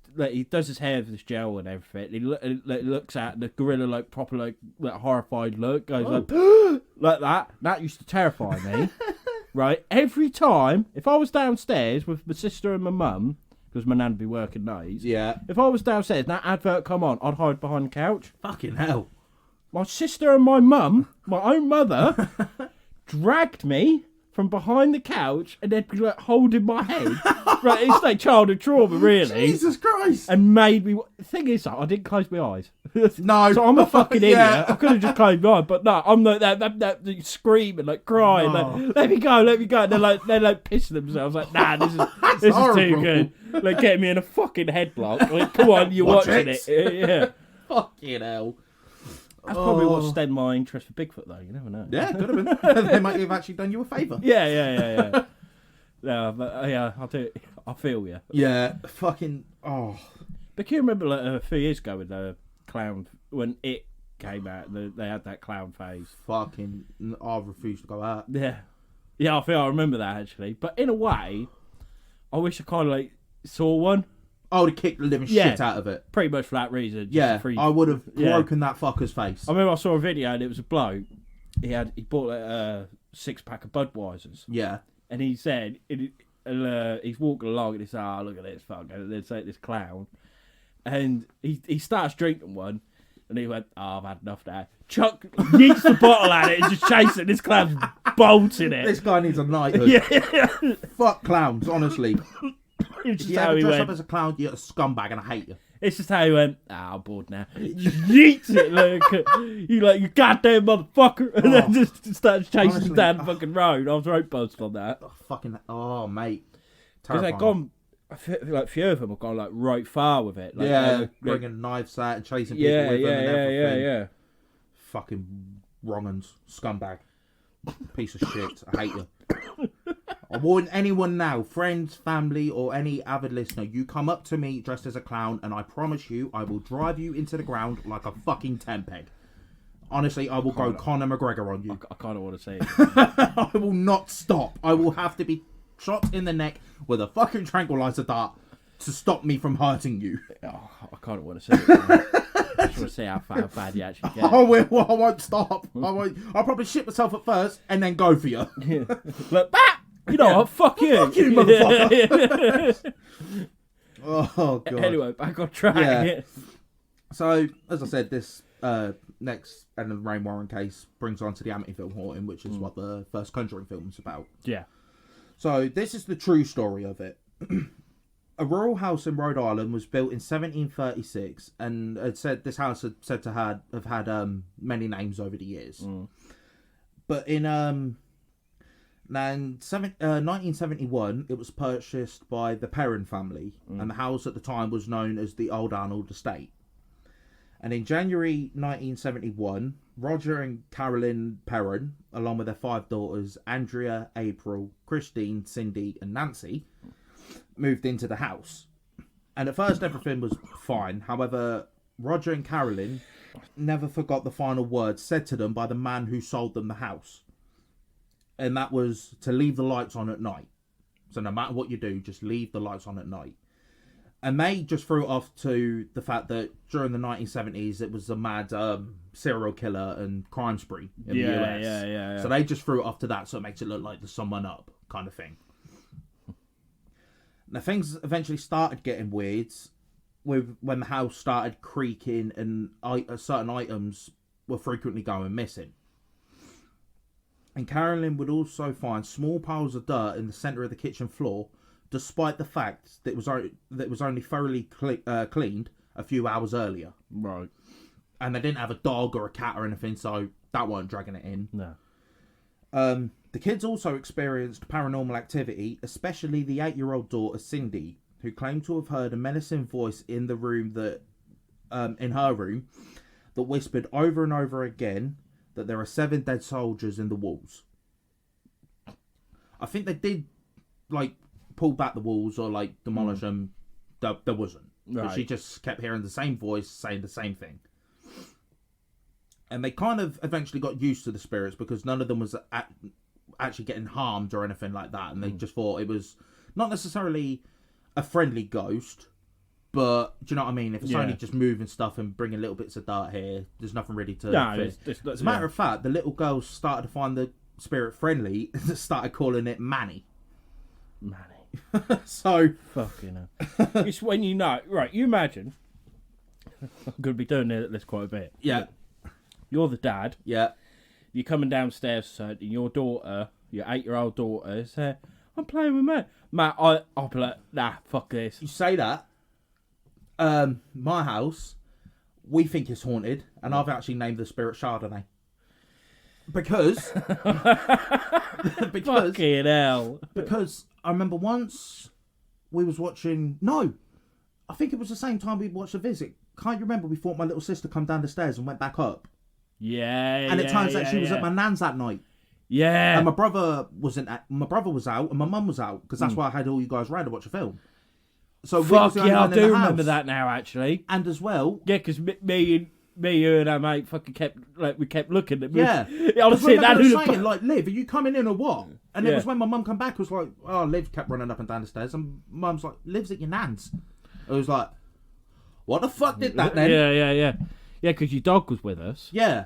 does his hair with this gel and everything. He looks at the gorilla like proper like horrified look, goes like like that. That used to terrify me. Right, every time if I was downstairs with my sister and my mum, because my nan would be working nights. Yeah. If I was downstairs and that advert come on, I'd hide behind the couch. Fucking hell. My sister and my mum, my own mother, dragged me from behind the couch, and they'd be like holding my head. Right, it's like childhood trauma, really. Jesus Christ! And made me. The thing is, I didn't close my eyes. No. So I'm a fucking idiot. Yeah. I could have just closed my eyes, but no, I'm like that screaming, like crying, like, let me go. And they're like pissing themselves, like, nah, this is too good. Like getting me in a fucking headlock. Like, come on, you're watching it. Yeah. Fucking hell. That's probably what stemmed my interest for Bigfoot, though. You never know. Yeah, could have been. They might have actually done you a favour. Yeah. No, but yeah, I'll do it. I feel you. Yeah, fucking. Oh. But can you remember like, a few years ago with the clown, when it came out, they had that clown phase? Fucking. I refuse to go out. Yeah. Yeah, I remember that actually. But in a way, I wish I kind of like saw one. I would have kicked the living shit out of it. Pretty much for that reason. Yeah, I would have broken that fucker's face. I remember I saw a video and it was a bloke. He bought like, a 6-pack of Budweisers. Yeah. And he said, he's walking along and he said, oh, look at this fucker. And then say this clown. And he starts drinking one. And he went, oh, I've had enough now. Chuck yeets the bottle at it and just chases it. This clown's bolting it. This guy needs a knighthood. Yeah. Fuck clowns, honestly. It's If you ever dress up as a clown, you're a scumbag and I hate you. It's just how he went, I'm bored now. Just yeets it you goddamn motherfucker. And then just starts chasing him down the fucking road. I was road buzzed on that. Mate. Because they've gone, I feel like a few of them have gone like right far with it. Like, bringing knives out and chasing people with them and everything. Yeah. Fucking wrong-uns. Scumbag. Piece of shit. I hate you. I warn anyone now, friends, family, or any avid listener, you come up to me dressed as a clown, and I promise you, I will drive you into the ground like a fucking tent peg. Honestly, I will go Conor McGregor on you. I kind of want to say it. I will not stop. I will have to be shot in the neck with a fucking tranquilizer dart to stop me from hurting you. Oh, I kind of want to say it. I just want to see how bad you actually get. I won't stop. I'll probably shit myself at first and then go for you. Look, you know what? Fuck you. Fuck you, motherfucker. Oh, God. Anyway, back on track. Yeah. So, as I said, this next Ed Lorraine Warren case brings on to the Amityville Horn, which is what the first Conjuring film is about. Yeah. So, this is the true story of it. A rural house in Rhode Island was built in 1736, and it said this house had said to have had many names over the years. But in 1971, it was purchased by the Perrin family, and the house at the time was known as the Old Arnold Estate. And in January 1971, Roger and Carolyn Perrin, along with their 5 daughters, Andrea, April, Christine, Cindy, and Nancy, moved into the house. And at first, everything was fine. However, Roger and Carolyn never forgot the final words said to them by the man who sold them the house. And that was to leave the lights on at night. So no matter what you do, just leave the lights on at night. And they just threw it off to the fact that during the 1970s, it was a mad serial killer and crime spree in the US. Yeah. So they just threw it off to that, so it makes it look like there's someone up kind of thing. Now, things eventually started getting weird when the house started creaking and certain items were frequently going missing. And Carolyn would also find small piles of dirt in the centre of the kitchen floor, despite the fact that it was only thoroughly cleaned a few hours earlier. Right. And they didn't have a dog or a cat or anything, so that weren't dragging it in. No. The kids also experienced paranormal activity, especially the 8-year-old daughter Cindy, who claimed to have heard a menacing voice in the room in her room, that whispered over and over again that there are 7 dead soldiers in the walls. I think they did, pull back the walls or, demolish them. There wasn't. Right. But she just kept hearing the same voice saying the same thing. And they kind of eventually got used to the spirits because none of them was actually getting harmed or anything like that. And they just thought it was not necessarily a friendly ghost, but do you know what I mean? If it's only just moving stuff and bringing little bits of dirt here, there's nothing really to... As a matter of fact, the little girls started to find the spirit friendly and started calling it Manny. So... Fucking hell. It's when you know... Right, you imagine... I'm going to be doing this quite a bit. Yeah. You're the dad. Yeah. You're coming downstairs, and your daughter, your 8-year-old daughter, says, I'm playing with Matt. Matt, I'll be like, nah, fuck this. You say that. My house, we think it's haunted, and I've actually named the spirit Chardonnay. Because fucking hell. Because I remember once we was watching... No, I think it was the same time we watched The Visit. Can't you remember we thought my little sister come down the stairs and went back up? And it turns out she was at my nan's that night. Yeah. And my brother was out and my mum was out because that's why I had all you guys round to watch a film. So fuck yeah, I do remember that now actually. And as well, yeah, because me, you and our mate fucking kept looking at me. Yeah. I was saying, Liv, are you coming in or what? And it was when my mum come back, it was like, oh, Liv kept running up and down the stairs, and mum's like, Liv's at your nan's. I was like, what the fuck did that then? Yeah, because your dog was with us. Yeah,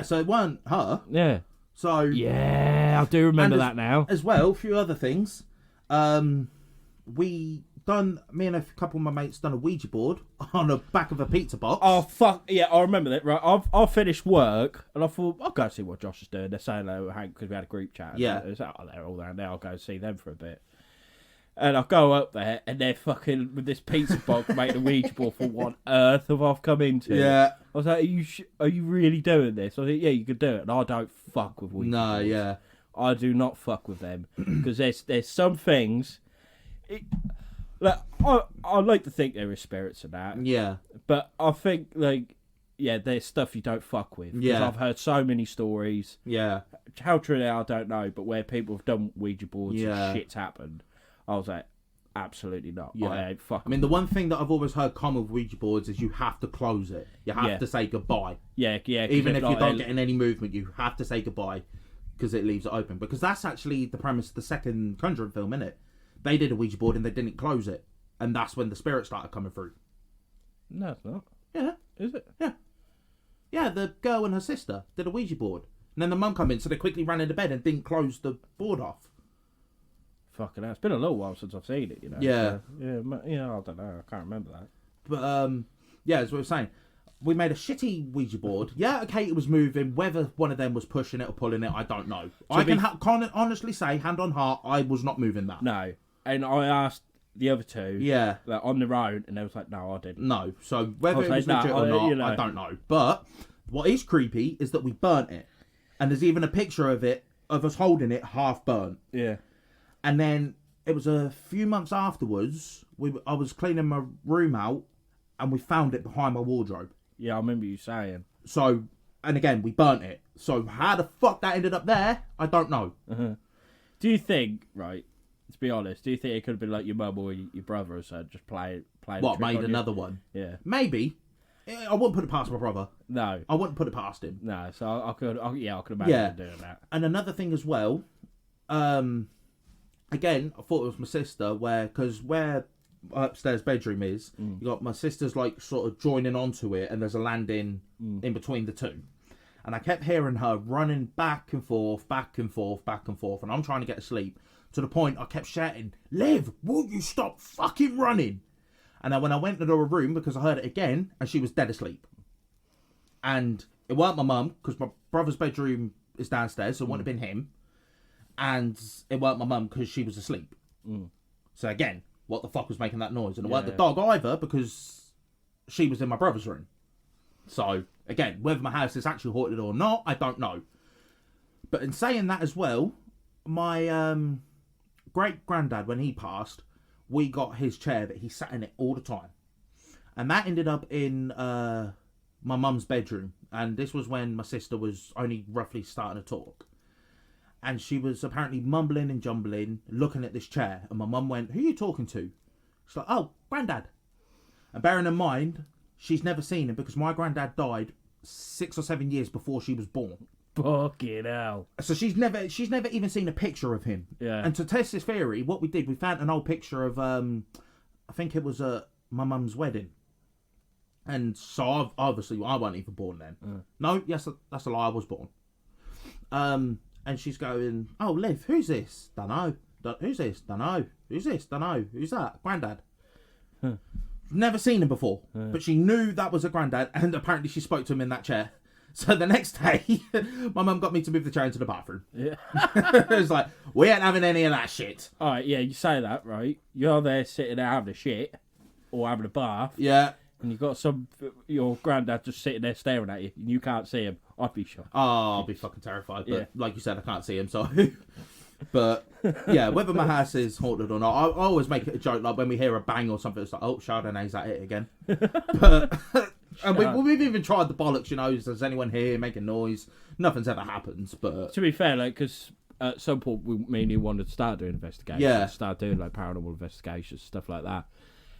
so it weren't her. Yeah. So yeah, I do remember that now. As well, a few other things. Me and a couple of my mates done a Ouija board on the back of a pizza box. Oh fuck yeah, I remember that. Right, I finished work and I thought I'll go see what Josh is doing. They're saying hello, Hank, because we had a group chat. Yeah, they're all there now. I'll go see them for a bit. And I go up there, and they're fucking with this pizza box making a Ouija board for what earth have I come into? Yeah. I was like, are you really doing this? I was like, yeah, you could do it. And I don't fuck with Ouija boards. Yeah. I do not fuck with them. Because there's some things... I like to think there are spirits in that. Yeah. But I think, there's stuff you don't fuck with. Yeah. I've heard so many stories. Yeah. How true they are, I don't know. But where people have done Ouija boards and shit's happened... I was like, absolutely not. Yeah. I ain't fucking. I mean, the one thing that I've always heard common with Ouija boards is you have to close it. You have to say goodbye. Yeah. Even if you don't get any movement, you have to say goodbye because it leaves it open. Because that's actually the premise of the second Conjuring film, isn't it? They did a Ouija board and they didn't close it. And that's when the spirits started coming through. No, it's not. Yeah. Is it? Yeah. Yeah, the girl and her sister did a Ouija board. And then the mum come in, so they quickly ran into bed and didn't close the board off. Fucking hell. It's been a little while since I've seen it, you know. Yeah. So, I don't know. I can't remember that. But, as we were saying, we made a shitty Ouija board. Yeah, okay, it was moving. Whether one of them was pushing it or pulling it, I don't know. I can honestly say, hand on heart, I was not moving that. No. And I asked the other two. Yeah. On their own, and they was like, no, I didn't. No. So, whether it was legit or not, I don't know. But, what is creepy is that we burnt it. And there's even a picture of us holding it half burnt. Yeah. And then it was a few months afterwards, I was cleaning my room out and we found it behind my wardrobe. Yeah, I remember you saying. So, and again, we burnt it. So how the fuck that ended up there, I don't know. Uh-huh. Do you think, right, let's be honest, do you think it could have been like your mum or your brother or so, just play what, made another one? Yeah. Maybe. I wouldn't put it past my brother. No. I wouldn't put it past him. No, so I could imagine doing that. And another thing as well, again, I thought it was my sister, because where upstairs bedroom is. You got my sister's like sort of joining onto it, and there's a landing in between the two. And I kept hearing her running back and forth, back and forth, back and forth, and I'm trying to get to sleep. To the point I kept shouting, "Liv, will you stop fucking running?" And then when I went into her room, because I heard it again, and she was dead asleep. And it weren't my mum, because my brother's bedroom is downstairs, so it wouldn't have been him. And it weren't my mum, because she was asleep. So again, what the fuck was making that noise? And it weren't the dog either, because she was in my brother's room. So, again, whether my house is actually haunted or not, I don't know. But in saying that as well, my great-granddad, when he passed, we got his chair that he sat in it all the time. And that ended up in my mum's bedroom. And this was when my sister was only roughly starting to talk. And she was apparently mumbling and jumbling, looking at this chair. And my mum went, "Who are you talking to?" She's like, "Oh, Granddad." And bearing in mind, she's never seen him because my granddad died 6 or 7 years before she was born. Fucking hell. So she's never even seen a picture of him. Yeah. And to test this theory, what we did, we found an old picture of, I think it was my mum's wedding. And so obviously I wasn't even born then. No, yes, that's a lie, I was born. And she's going, "Oh, Liv, who's this? Dunno. Who's this? Dunno. Who's this? Dunno. Who's that? Granddad." Never seen him before, but she knew that was a granddad, and apparently she spoke to him in that chair. So the next day, my mum got me to move the chair into the bathroom. Yeah. It was like, we ain't having any of that shit. All right, yeah, you say that, right? You're there sitting there having a shit, or having a bath. Yeah. And you've got your granddad just sitting there staring at you, and you can't see him. I'd be shocked. Oh, I'll be fucking terrified. But like you said, I can't see him, so... But, yeah, whether my house is haunted or not, I always make it a joke, like when we hear a bang or something, it's like, "Oh, Chardonnay's at it again." But, and we've even tried the bollocks, you know, is anyone here making noise? Nothing's ever happened, but... To be fair, like, because at some point, me and you wanted to start doing investigations. Yeah. Start doing, like, paranormal investigations, stuff like that.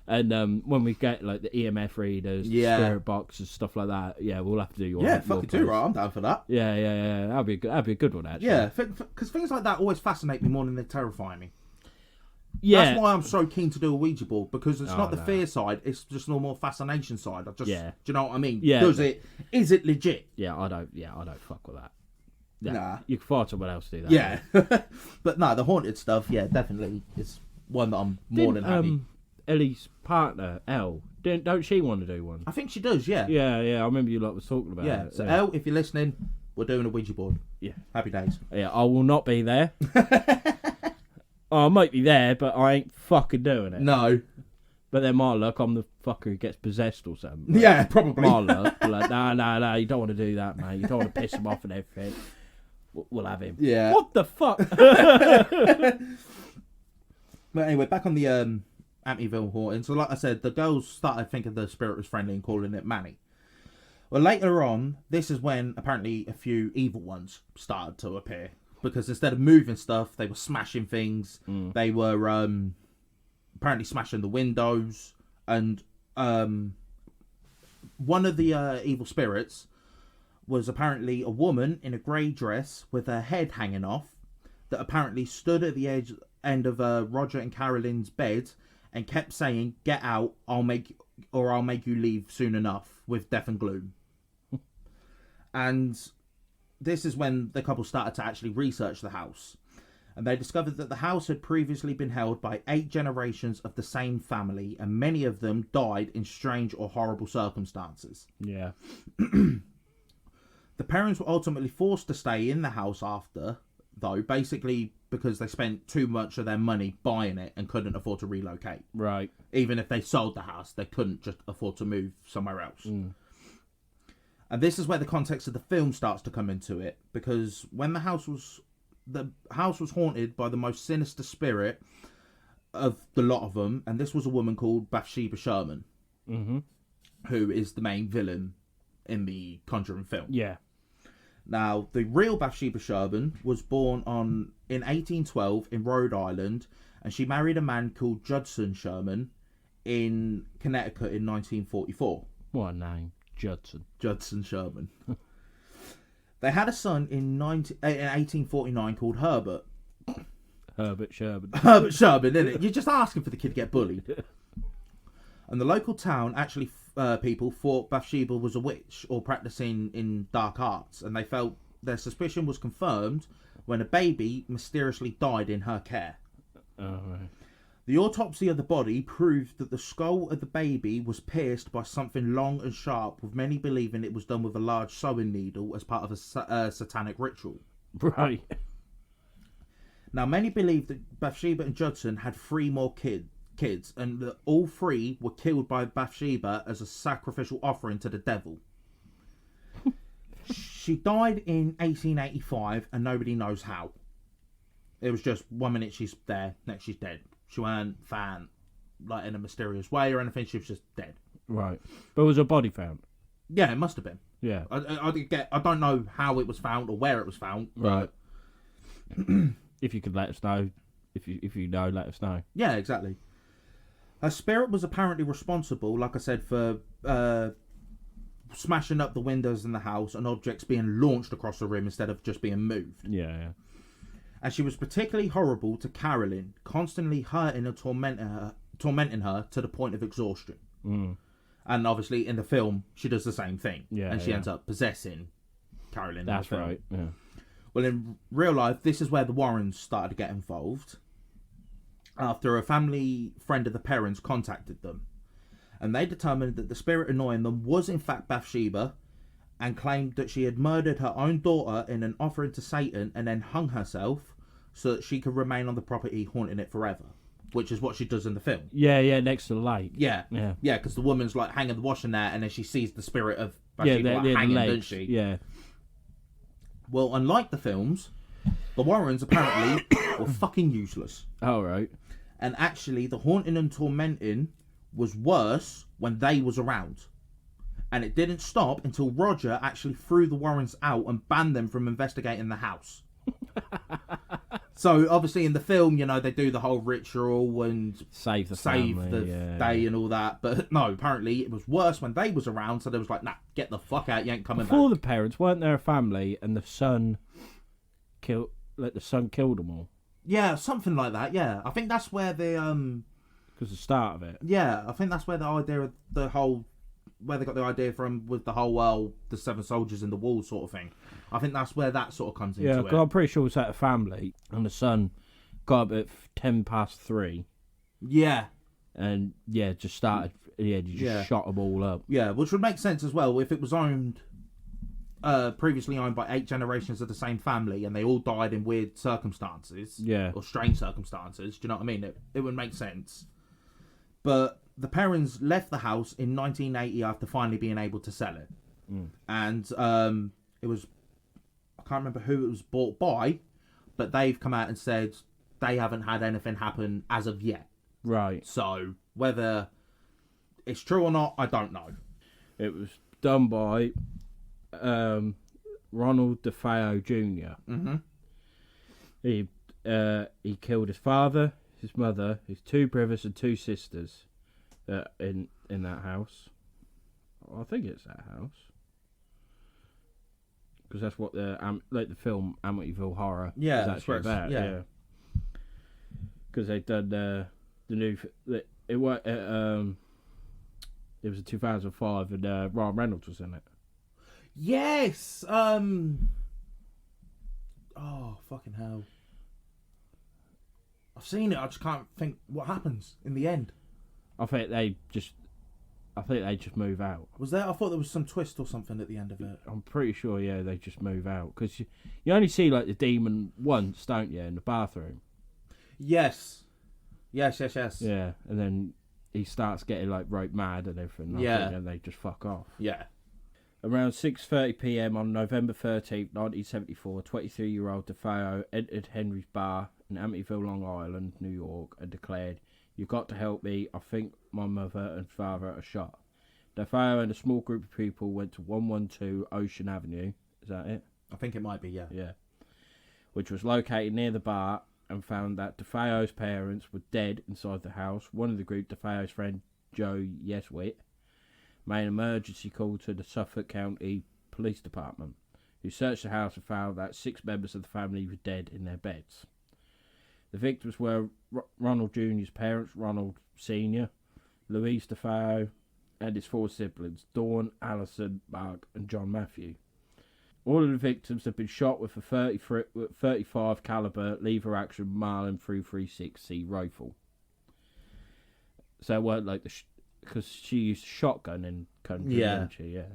And when we get, like, the EMF readers, spirit boxes, stuff like that, yeah, we'll have to do your... Yeah, fucking do, right? I'm down for that. Yeah. That'd be a good one, actually. Yeah, because things like that always fascinate me more than they terrify me. Yeah. That's why I'm so keen to do a Ouija board, because it's not the fear side, it's just normal fascination side. Do you know what I mean? Yeah. Is it legit? Yeah, I don't fuck with that. Yeah, nah. You can find someone else to do that. Yeah. But no, the haunted stuff, yeah, definitely is one that I'm more than happy. Ellie's partner, Elle, don't she want to do one? I think she does, yeah. Yeah, I remember you lot was talking about it. So Elle, if you're listening, we're doing a Ouija board. Yeah. Happy days. Yeah, I will not be there. I might be there, but I ain't fucking doing it. No. But then my luck, I'm the fucker who gets possessed or something. Like, yeah, probably. My luck. Like, no, you don't want to do that, mate. You don't want to piss him off and everything. We'll have him. Yeah. What the fuck? But anyway, back on the Amityville Horn. So like I said, the girls started thinking the spirit was friendly and calling it Manny. Well, later on, this is when apparently a few evil ones started to appear. Because instead of moving stuff, they were smashing things. They were apparently smashing the windows. And one of the evil spirits was apparently a woman in a grey dress with her head hanging off, that apparently stood at the end of Roger and Carolyn's bed and kept saying, "Get out, I'll make you leave soon enough," with death and gloom. And this is when the couple started to actually research the house. And they discovered that the house had previously been held by 8 generations of the same family, and many of them died in strange or horrible circumstances. Yeah. The parents were ultimately forced to stay in the house after, though, basically because they spent too much of their money buying it and couldn't afford to relocate. Right. Even if they sold the house, they couldn't just afford to move somewhere else. And this is where the context of the film starts to come into it, because when the house was haunted by the most sinister spirit of the lot of them, and this was a woman called Bathsheba Sherman, who is the main villain in the Conjuring film. Yeah. Now, the real Bathsheba Sherman was born in 1812 in Rhode Island, and she married a man called Judson Sherman in Connecticut in 1944. What a name, Judson Sherman. They had a son in 1849 called Herbert. Herbert Sherman. Herbert Sherman, isn't it? You're just asking for the kid to get bullied. And the local town actually people thought Bathsheba was a witch or practicing in dark arts, and they felt their suspicion was confirmed when a baby mysteriously died in her care. Oh, right. The autopsy of the body proved that the skull of the baby was pierced by something long and sharp, with many believing it was done with a large sewing needle as part of a satanic ritual. Right. Now, many believe that Bathsheba and Judson had 3 more kids, and that all 3 were killed by Bathsheba as a sacrificial offering to the devil. She died in 1885, and nobody knows how. It was just 1 minute she's there, next she's dead. She weren't found like in a mysterious way or anything. She was just dead. Right. But was her body found? Yeah, it must have been. Yeah. I don't know how it was found or where it was found. Right. If you could let us know. If you know, let us know. Yeah, exactly. Her spirit was apparently responsible, like I said, for smashing up the windows in the house and objects being launched across the room instead of just being moved. Yeah. And she was particularly horrible to Carolyn, constantly hurting and tormenting her to the point of exhaustion. Mm. And obviously, in the film, she does the same thing. Yeah, and she ends up possessing Carolyn. That's in the film. right, yeah. Well, in real life, this is where the Warrens started to get involved. After a family friend of the parents contacted them. And they determined that the spirit annoying them was in fact Bathsheba, and claimed that she had murdered her own daughter in an offering to Satan and then hung herself so that she could remain on the property haunting it forever, which is what she does in the film. Yeah, next to the lake. Yeah, because the woman's like hanging the washing there, and then she sees the spirit of Bathsheba hanging, doesn't she? Yeah. Well, unlike the films, the Warrens apparently were fucking useless. Oh, right. And actually, the haunting and tormenting was worse when they was around. And it didn't stop until Roger actually threw the Warrens out and banned them from investigating the house. So, obviously, in the film, you know, they do the whole ritual and save the day and all that. But no, apparently it was worse when they was around. So they was like, nah, get the fuck out. You ain't coming Before back. the parents, weren't there a family and the son killed them all? Yeah, something like that. Yeah, I think that's where the because the start of it. Yeah, I think that's where the idea of the whole, where they got the idea from with the whole the 7 soldiers in the wall sort of thing. I think that's where that sort of comes into it. Yeah, because I'm pretty sure it was at a family, and the son got up at 3:10. Yeah. And just started. Yeah, just shot them all up. Yeah, which would make sense as well if it was previously owned by 8 generations of the same family, and they all died in weird circumstances. Yeah. Or strange circumstances. Do you know what I mean? It would make sense. But the parents left the house in 1980 after finally being able to sell it. Mm. And it was, I can't remember who it was bought by, but they've come out and said they haven't had anything happen as of yet. Right. So whether it's true or not, I don't know. It was done by Ronald DeFeo Jr. Mm-hmm. He killed his father, his mother, his 2 brothers and 2 sisters in that house. I think it's that house. Because that's what the film Amityville Horror is actually about. Yeah. Because they've done the new. It was in 2005 and Ryan Reynolds was in it. Yes. Oh fucking hell! I've seen it. I just can't think what happens in the end. I think they just move out. Was there? I thought there was some twist or something at the end of it. I'm pretty sure, they just move out. Because you only see, like, the demon once, don't you, in the bathroom? Yes. Yeah, and then he starts getting, like, rope mad and everything. And they just fuck off. Yeah. Around 6:30 p.m. on November 13th, 1974, 23-year-old DeFeo entered Henry's bar in Amityville, Long Island, New York, and declared, "You've got to help me. I think my mother and father are shot." DeFeo and a small group of people went to 112 Ocean Avenue. Is that it? I think it might be, yeah. Yeah. Which was located near the bar, and found that DeFeo's parents were dead inside the house. One of the group, DeFeo's friend Joe Yeswit, made an emergency call to the Suffolk County Police Department, who searched the house and found that 6 members of the family were dead in their beds. The victims were Ronald Jr.'s parents, Ronald Sr., Louise DeFeo, and his 4 siblings, Dawn, Alison, Mark, and John Matthew. All of the victims have been shot with a 35 caliber lever action Marlin 336C rifle. So it weren't like because she used a shotgun in Conjuring, didn't she? Yeah.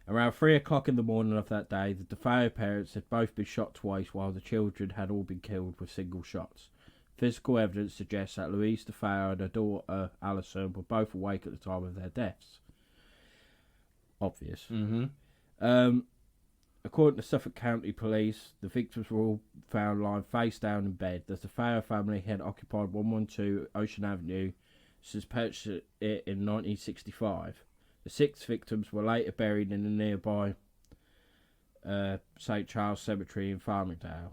Around 3 o'clock in the morning of that day, the DeFeo parents had both been shot twice, while the children had all been killed with single shots. Physical evidence suggests that Louise DeFeo and her daughter Alison were both awake at the time of their deaths. Obvious. According to Suffolk County Police, the victims were all found lying face down in bed. The DeFeo family had occupied 112 Ocean Avenue since purchasing it in 1965. The 6 victims were later buried in the nearby St. Charles Cemetery in Farmingdale.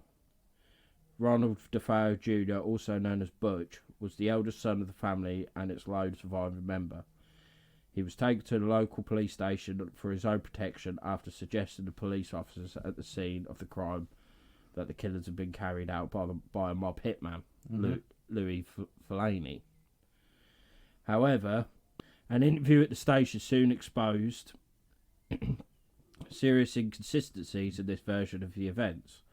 Ronald DeFeo Jr., also known as Butch, was the eldest son of the family and its lone surviving member. He was taken to the local police station for his own protection after suggesting to police officers at the scene of the crime that the killings had been carried out by a mob hitman, Louis Fellaini. However, an interview at the station soon exposed serious inconsistencies in this version of the events.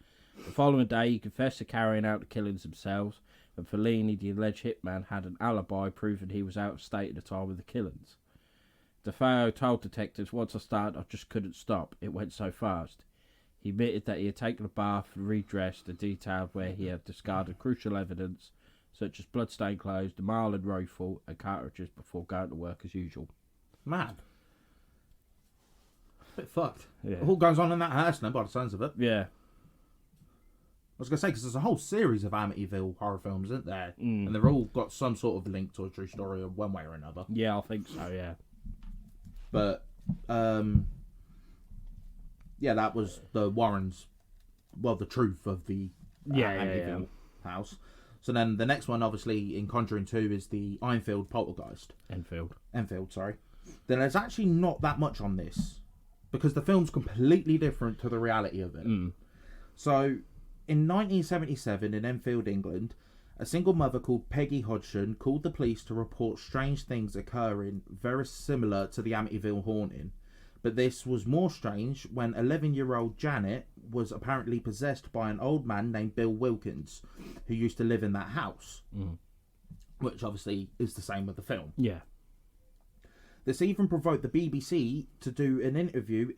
The following day, he confessed to carrying out the killings themselves, and Fellaini, the alleged hitman, had an alibi proving he was out of state at the time of the killings. DeFeo told detectives, "Once I started, I just couldn't stop. It went so fast." He admitted that he had taken a bath and redressed and detailed where he had discarded crucial evidence, such as bloodstained clothes, the Marlin rifle, and cartridges before going to work as usual. Mad. Bit fucked. Yeah. It all goes on in that house now, by the sounds of it. Yeah. I was going to say, because there's a whole series of Amityville horror films, isn't there? And they've all got some sort of link to a true story of one way or another. Yeah, I think so, yeah. But, yeah, that was the Warrens, well, the truth of the Amityville house. So then the next one, obviously, in Conjuring 2 is the Einfield Poltergeist. Enfield, sorry. Then there's actually not that much on this, because the film's completely different to the reality of it. So, in 1977, in Enfield, England, a single mother called Peggy Hodgson called the police to report strange things occurring very similar to the Amityville haunting. But this was more strange when 11-year-old Janet was apparently possessed by an old man named Bill Wilkins, who used to live in that house. Which obviously is the same with the film. Yeah. This even provoked the BBC to do an interview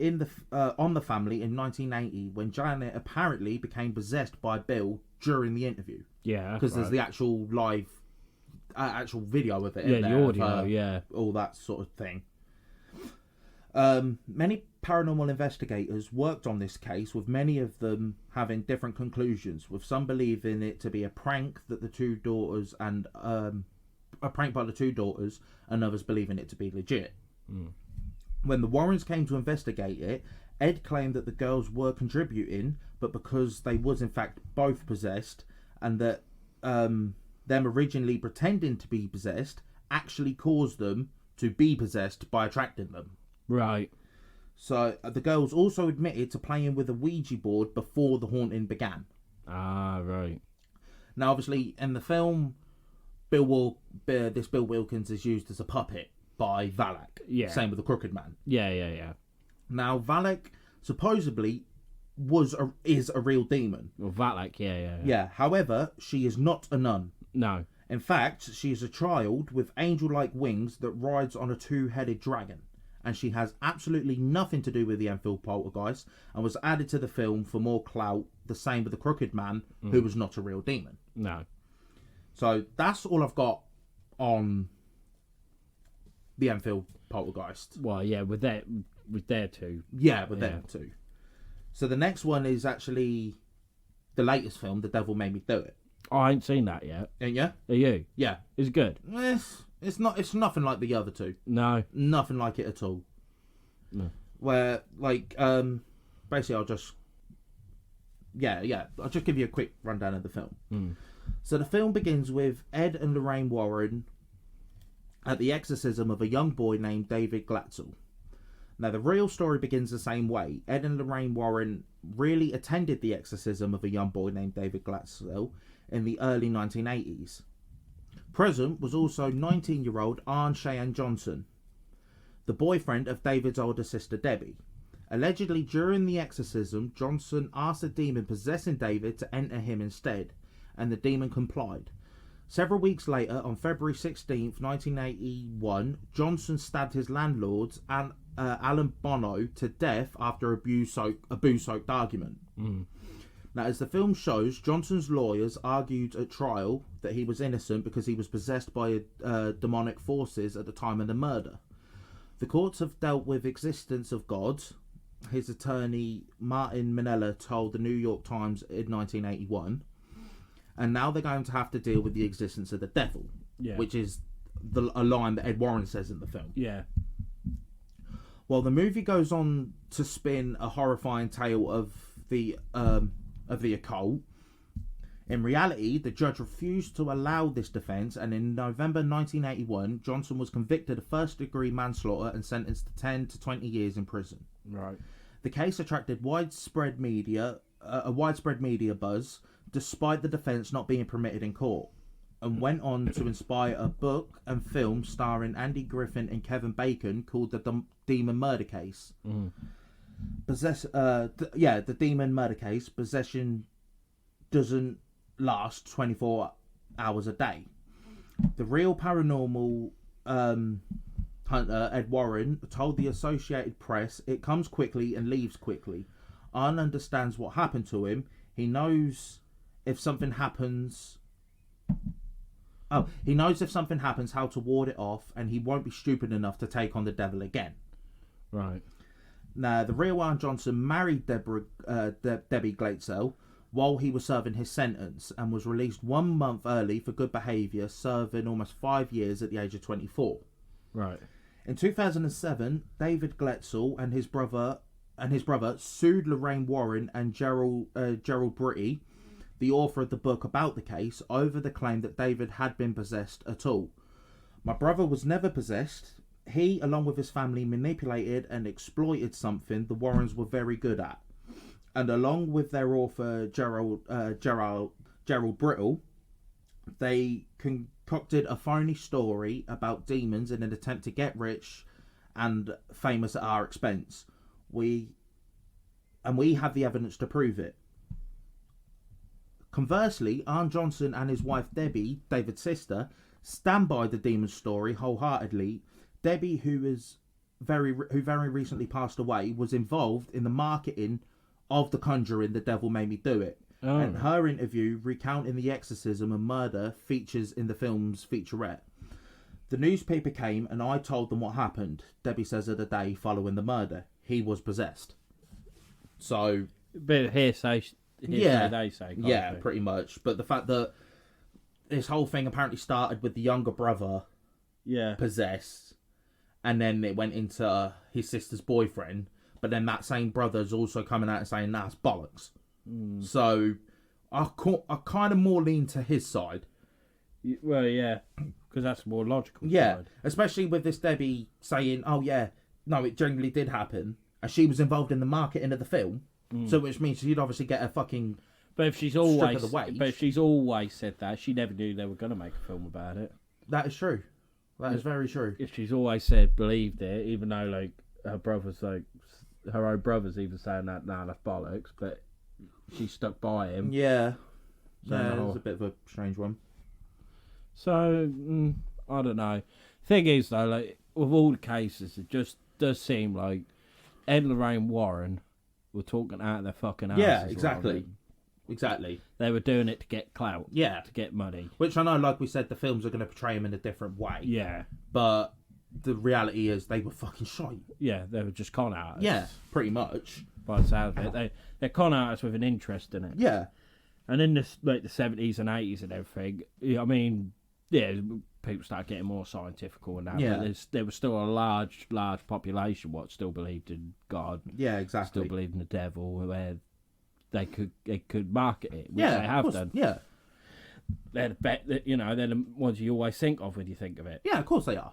on the family in 1980, when Janet apparently became possessed by Bill during the interview. Yeah, because there's the actual live, actual video of it. Yeah, in the there, audio, all that sort of thing. Many paranormal investigators worked on this case, with many of them having different conclusions, with some believing it to be a prank that the two daughters and a prank by the two daughters, and others believing it to be legit. When the Warrens came to investigate it, Ed claimed that the girls were contributing, but because they was in fact both possessed, and that them originally pretending to be possessed actually caused them to be possessed by attracting them. Right. So the girls also admitted to playing with a Ouija board before the haunting began. Ah, right. Now, obviously, in the film, Bill Wilkins is used as a puppet by Valak. Yeah. Same with the Crooked Man. Yeah. Now, Valak supposedly is a real demon. Well, Valak, yeah. Yeah. However, she is not a nun. No. In fact, she is a child with angel-like wings that rides on a two-headed dragon. And she has absolutely nothing to do with the Enfield Poltergeist, and was added to the film for more clout, the same with the Crooked Man, who was not a real demon. No. So that's all I've got on the Enfield Poltergeist. Well, yeah, with their two. Yeah, with them too. So the next one is actually the latest film, The Devil Made Me Do It. Oh, I ain't seen that yet. Ain't you? Are you? Yeah. Is it good? It's not. It's nothing like the other two. No. Nothing like it at all. No. Where, like, basically I'll just give you a quick rundown of the film. So the film begins with Ed and Lorraine Warren at the exorcism of a young boy named David Glatzel. Now, the real story begins the same way. Ed and Lorraine Warren really attended the exorcism of a young boy named David Glatzel in the early 1980s. Present was also 19-year-old Arne Cheyenne Johnson, the boyfriend of David's older sister Debbie. Allegedly, during the exorcism, Johnson asked the demon possessing David to enter him instead, and the demon complied. Several weeks later, on February 16th, 1981, Johnson stabbed his landlords and Alan Bono to death after a booze-soaked argument. Now, as the film shows, Johnson's lawyers argued at trial that he was innocent because he was possessed by demonic forces at the time of the murder. The courts have dealt with existence of God. His attorney, Martin Minella, told the New York Times in 1981. And now they're going to have to deal with the existence of the devil, which is a line that Ed Warren says in the film. Yeah. Well, the movie goes on to spin a horrifying tale of the occult. In reality, the judge refused to allow this defense, and in November 1981, Johnson was convicted of first-degree manslaughter and sentenced to 10 to 20 years in prison. Right. The case attracted a widespread media buzz, despite the defense not being permitted in court, and went on to inspire a book and film starring Andy Griffin and Kevin Bacon called The Demon Murder Case. The Demon Murder Case. Possession doesn't last 24 hours a day. The real paranormal hunter, Ed Warren, told the Associated Press, "It comes quickly and leaves quickly. Arne understands what happened to him. He knows if something happens... he knows if something happens how to ward it off, and he won't be stupid enough to take on the devil again." Right. Now, the real Arne Johnson married Debbie Glatzel while he was serving his sentence and was released 1 month early for good behaviour, serving almost 5 years at the age of 24. Right. In 2007, David Glatzel and his brother sued Lorraine Warren and Gerald Britty, the author of the book about the case, over the claim that David had been possessed at all. "My brother was never possessed. He, along with his family, manipulated and exploited something the Warrens were very good at. And along with their author, Gerald Brittle, they concocted a phony story about demons in an attempt to get rich and famous at our expense. We have the evidence to prove it." Conversely, Arne Johnson and his wife Debbie, David's sister, stand by the demon story wholeheartedly. Debbie, who very recently passed away, was involved in the marketing of the Conjuring, The Devil Made Me Do It. Oh. And her interview recounting the exorcism and murder features in the film's featurette. "The newspaper came and I told them what happened," Debbie says of the day following the murder. "He was possessed." So... Bit of hearsay. Yeah, they say. Yeah, pretty much. But the fact that this whole thing apparently started with the younger brother possessed, and then it went into his sister's boyfriend, but then that same brother's also coming out and saying that's bollocks. So I kind of more lean to his side. Well, yeah, because that's more logical. Yeah, side. Especially with this Debbie saying, "Oh yeah, no, it genuinely did happen," and she was involved in the marketing of the film. So which means she'd obviously get a fucking... But if she's always said that, she never knew they were going to make a film about it. That is true. That is very true. If she's always believed it, even though like her own brother's even saying that, nah, that's bollocks, but she stuck by him. Yeah. So yeah, it was a bit of a strange one. So, I don't know. Thing is though, like with all the cases, it just does seem like Ed Lorraine Warren were talking out of their fucking asses. Yeah, exactly. Exactly. They were doing it to get clout. Yeah. To get money. Which I know, like we said, the films are going to portray him in a different way. Yeah. But the reality is they were fucking shite. Yeah, they were just con artists. Yeah, pretty much. By the sound of it. They're con artists with an interest in it. Yeah. And in the 70s and 80s and everything, I mean, yeah, people start getting more scientific and that. Yeah. But there was still a large population what still believed in God. Yeah, exactly. Still believed in the devil, where they could market it, which yeah, they have done. Yeah. They're the ones you always think of when you think of it. Yeah, of course they are.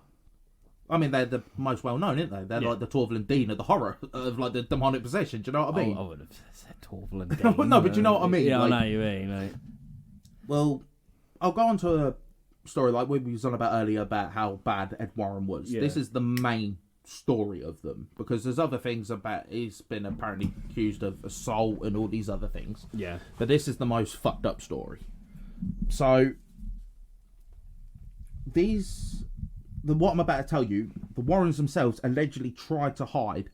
I mean, they're the most well known, aren't they? They're like the Torval and Dean of the horror of like the demonic possession. Do you know what I mean? I would have said Torval and Dean. No, but you know what I mean. Yeah, like, I know what you mean. Like... Well, I'll go on to story, like we was on about earlier, about how bad Ed Warren was. Yeah. This is the main story of them, because there's other things about he's been apparently accused of assault and all these other things. Yeah. But this is the most fucked up story. So what I'm about to tell you, the Warrens themselves allegedly tried to hide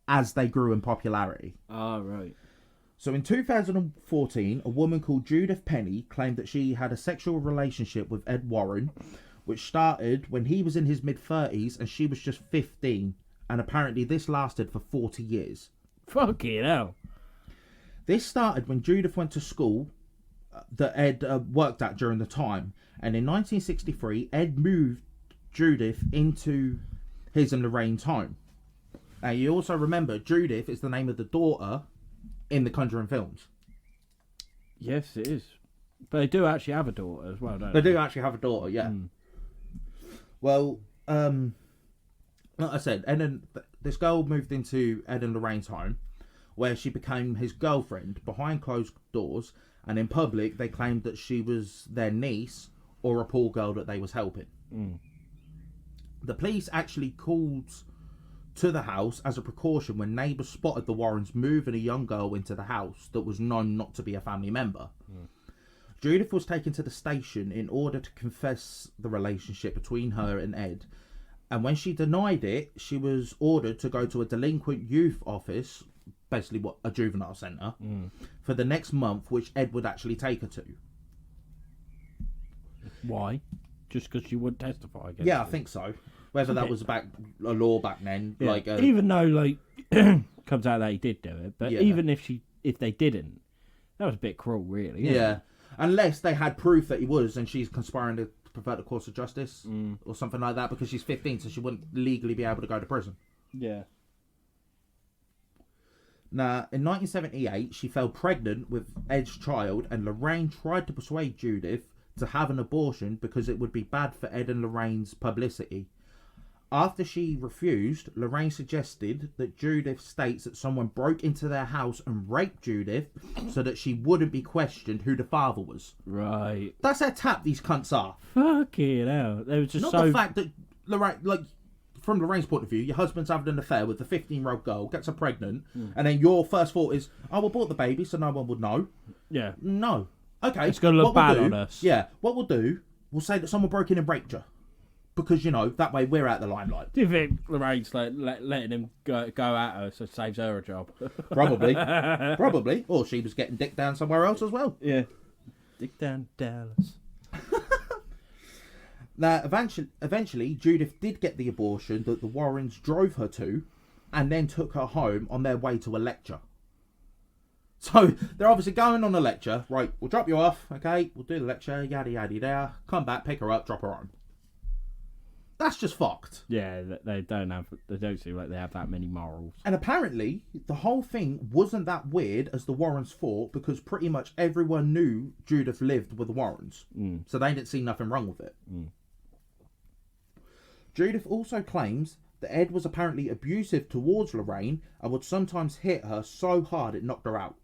as they grew in popularity. Ah, right. So in 2014, a woman called Judith Penny claimed that she had a sexual relationship with Ed Warren, which started when he was in his mid-30s and she was just 15. And apparently this lasted for 40 years. Fucking hell. This started when Judith went to school that Ed worked at during the time. And in 1963, Ed moved Judith into his and Lorraine's home. Now, you also remember, Judith is the name of the daughter in the Conjuring films. Yes, it is. But they do actually have a daughter as well, don't they? They do actually have a daughter, yeah. Well, like I said, this girl moved into Ed and Lorraine's home, where she became his girlfriend behind closed doors, and in public they claimed that she was their niece or a poor girl that they was helping. The police actually called to the house as a precaution when neighbours spotted the Warrens moving a young girl into the house that was known not to be a family member. Judith was taken to the station in order to confess the relationship between her and Ed, and when she denied it, she was ordered to go to a delinquent youth office, basically a juvenile centre, for the next month, which Ed would actually take her to. Why? Just because she wouldn't testify against Yeah, I think so. Whether that was a law back then, yeah. Even though comes out that he did do it, but even if they didn't, that was a bit cruel, really. Yeah, unless they had proof that he was, and she's conspiring to pervert the course of justice or something like that, because she's 15, so she wouldn't legally be able to go to prison. Yeah. Now, in 1978, she fell pregnant with Ed's child, and Lorraine tried to persuade Judith to have an abortion because it would be bad for Ed and Lorraine's publicity. After she refused, Lorraine suggested that Judith states that someone broke into their house and raped Judith so that she wouldn't be questioned who the father was. Right. That's how tapped these cunts are. Fucking hell. They were just Not the fact that Lorraine, from Lorraine's point of view, your husband's having an affair with a 15-year-old girl, gets her pregnant, and then your first thought is, oh, we'll abort the baby so no one would know. Yeah. No. Okay. It's going to look bad on us. Yeah. What we'll do, we'll say that someone broke in and raped you. Because, that way we're out the limelight. Do you think Lorraine's letting him go at her so it saves her a job? Probably. Probably. Or she was getting dick down somewhere else as well. Yeah. Dick down Dallas. Now, eventually, Judith did get the abortion that the Warrens drove her to, and then took her home on their way to a lecture. So, they're obviously going on a lecture. Right, we'll drop you off, okay? We'll do the lecture, yada yada yada. Come back, pick her up, drop her home. That's just fucked. Yeah, they don't seem like they have that many morals. And apparently, the whole thing wasn't that weird as the Warrens thought, because pretty much everyone knew Judith lived with the Warrens. So they didn't see nothing wrong with it. Judith also claims that Ed was apparently abusive towards Lorraine and would sometimes hit her so hard it knocked her out.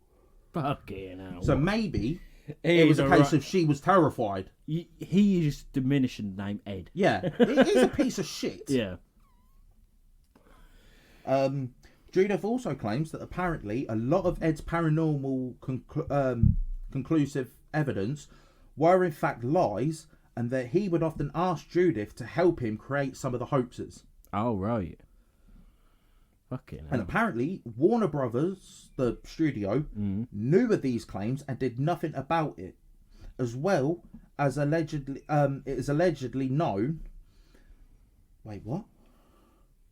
Fucking hell. So maybe it was a case of she was terrified. He is diminishing the name Ed. Yeah, he's a piece of shit. Yeah. Judith also claims that apparently a lot of Ed's paranormal conclusive evidence were in fact lies, and that he would often ask Judith to help him create some of the hoaxes. Oh, right. Fucking hell. And apparently Warner Brothers, the studio, knew of these claims and did nothing about it. As well as allegedly, it is allegedly known... Wait, what?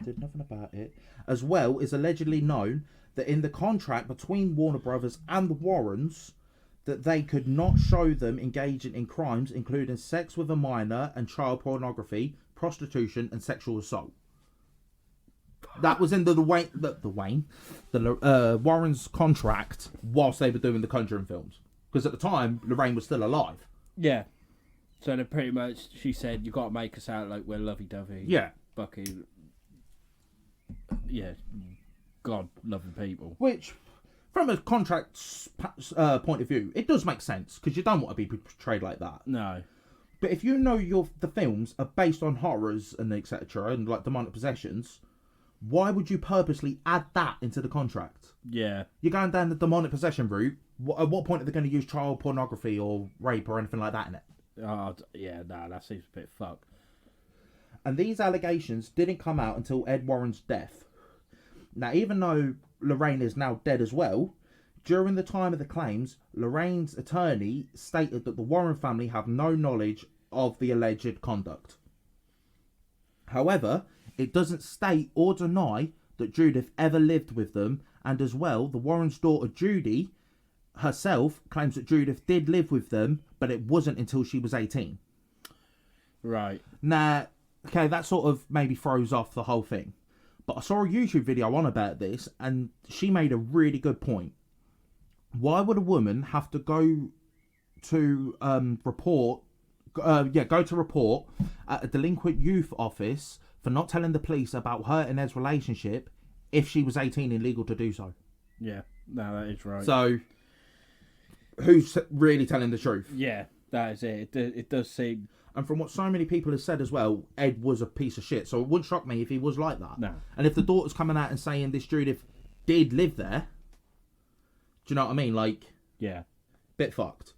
Did nothing about it. As well is allegedly known that in the contract between Warner Brothers and the Warrens, that they could not show them engaging in crimes including sex with a minor and child pornography, prostitution and sexual assault. That was in the Warrens' contract whilst they were doing the Conjuring films. Because at the time, Lorraine was still alive. Yeah. So they pretty much, she said, you got to make us out like we're lovey-dovey. Yeah. Bucky. Yeah. God-loving people. Which, from a contract point of view, it does make sense. Because you don't want to be portrayed like that. No. But if you know the films are based on horrors and etc. and like demonic possessions, why would you purposely add that into the contract? Yeah. You're going down the demonic possession route. At what point are they going to use child pornography or rape or anything like that in it? Oh, yeah, no, that seems a bit fucked. And these allegations didn't come out until Ed Warren's death. Now, even though Lorraine is now dead as well, during the time of the claims, Lorraine's attorney stated that the Warren family have no knowledge of the alleged conduct. However, it doesn't state or deny that Judith ever lived with them, and as well, the Warrens' daughter Judy herself claims that Judith did live with them, but it wasn't until she was 18. Right. Now, okay, that sort of maybe throws off the whole thing. But I saw a YouTube video on about this, and she made a really good point. Why would a woman have to go to report at a delinquent youth office for not telling the police about her and Ed's relationship if she was 18 and legal to do so? Yeah, no, that is right. So, who's really telling the truth? Yeah, that is it. It does seem... And from what so many people have said as well, Ed was a piece of shit. So it wouldn't shock me if he was like that. No. And if the daughter's coming out and saying this Judith did live there, do you know what I mean? Like, yeah, bit fucked.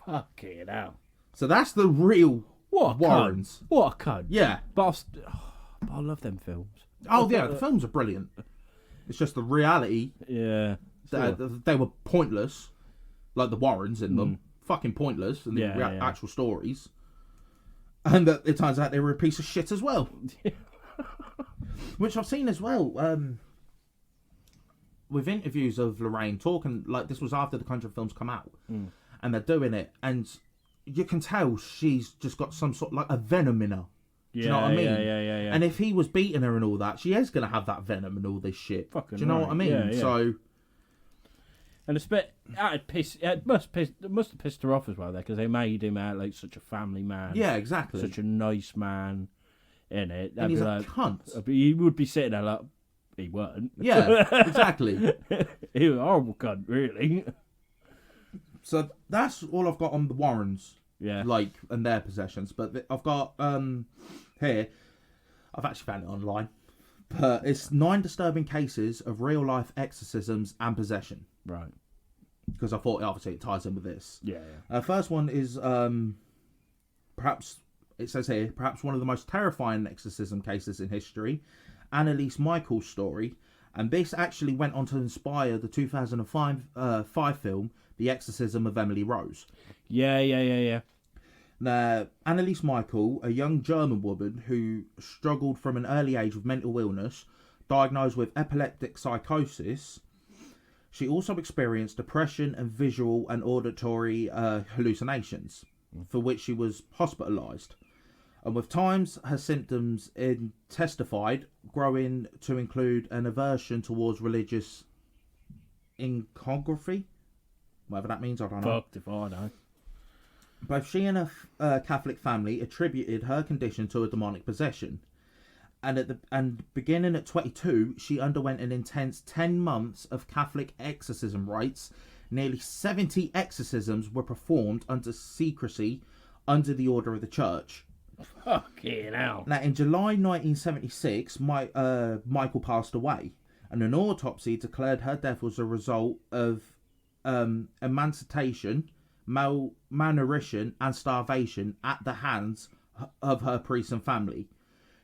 Fucking hell. So that's the real Warrens. What a cunt. Yeah. But I love them films. Oh, yeah, the films are brilliant. It's just the reality. Yeah. They were pointless. Like the Warrens in them. Fucking pointless. And the actual stories. And that it turns out they were a piece of shit as well. Which I've seen as well. With interviews of Lorraine talking, like this was after the Conjuring films come out. And they're doing it. And you can tell she's just got some sort of like a venom in her. Do you know what I mean? Yeah. And if he was beating her and all that, she is going to have that venom and all this shit. Fucking do you know what I mean? Yeah. So... And it must have pissed her off as well, there, because they made him out like such a family man. Yeah, exactly. Such a nice man in it. And he's a cunt. He would be sitting there like, he weren't. Yeah, exactly. He was a horrible cunt, really. So that's all I've got on the Warrens. Yeah. Like, and their possessions. But I've got, here, I've actually found it online. But it's 9 disturbing cases of real-life exorcisms and possession. Right. Because I thought, obviously, it ties in with this. Yeah. First one is, perhaps, it says here, perhaps one of the most terrifying exorcism cases in history, Annalise Michael's story. And this actually went on to inspire the 2005 film, The Exorcism of Emily Rose. Yeah. Now, Annalise Michael, a young German woman who struggled from an early age with mental illness, diagnosed with epileptic psychosis. She also experienced depression and visual and auditory hallucinations, for which she was hospitalised. And with times, her symptoms testified, growing to include an aversion towards religious iconography. Whatever that means, I don't know. Fucked if I know. Both she and her Catholic family attributed her condition to a demonic possession. And beginning at 22, she underwent an intense 10 months of Catholic exorcism rites. Nearly 70 exorcisms were performed under secrecy under the order of the church. Fucking hell. Now, in July 1976, Michael passed away, and an autopsy declared her death was a result of emancipation, malnutrition, and starvation at the hands of her priests and family,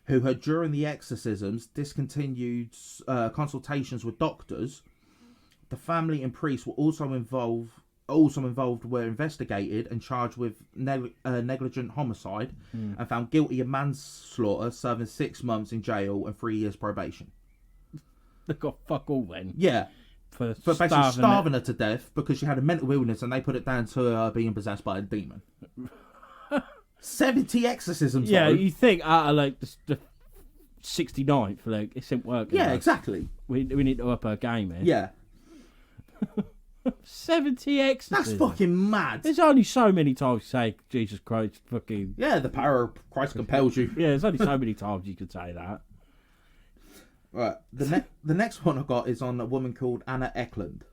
who had, during the exorcisms, discontinued consultations with doctors. The family and priests were also involved were investigated and charged with negligent homicide and found guilty of manslaughter, serving 6 months in jail and 3 years probation. They got fuck all then. Yeah. For basically starving her to death because she had a mental illness, and they put it down to her being possessed by a demon. 70 exorcisms. Yeah, though. you think out of like the 69th, like it isn't working. Yeah, exactly. We need to up our game here. Yeah. 70 exorcisms. That's fucking mad. There's only so many times you say Jesus Christ fucking... Yeah, the power of Christ compels you. Yeah, there's only so many times you could say that. Right, the next one I got is on a woman called Anna Eklund.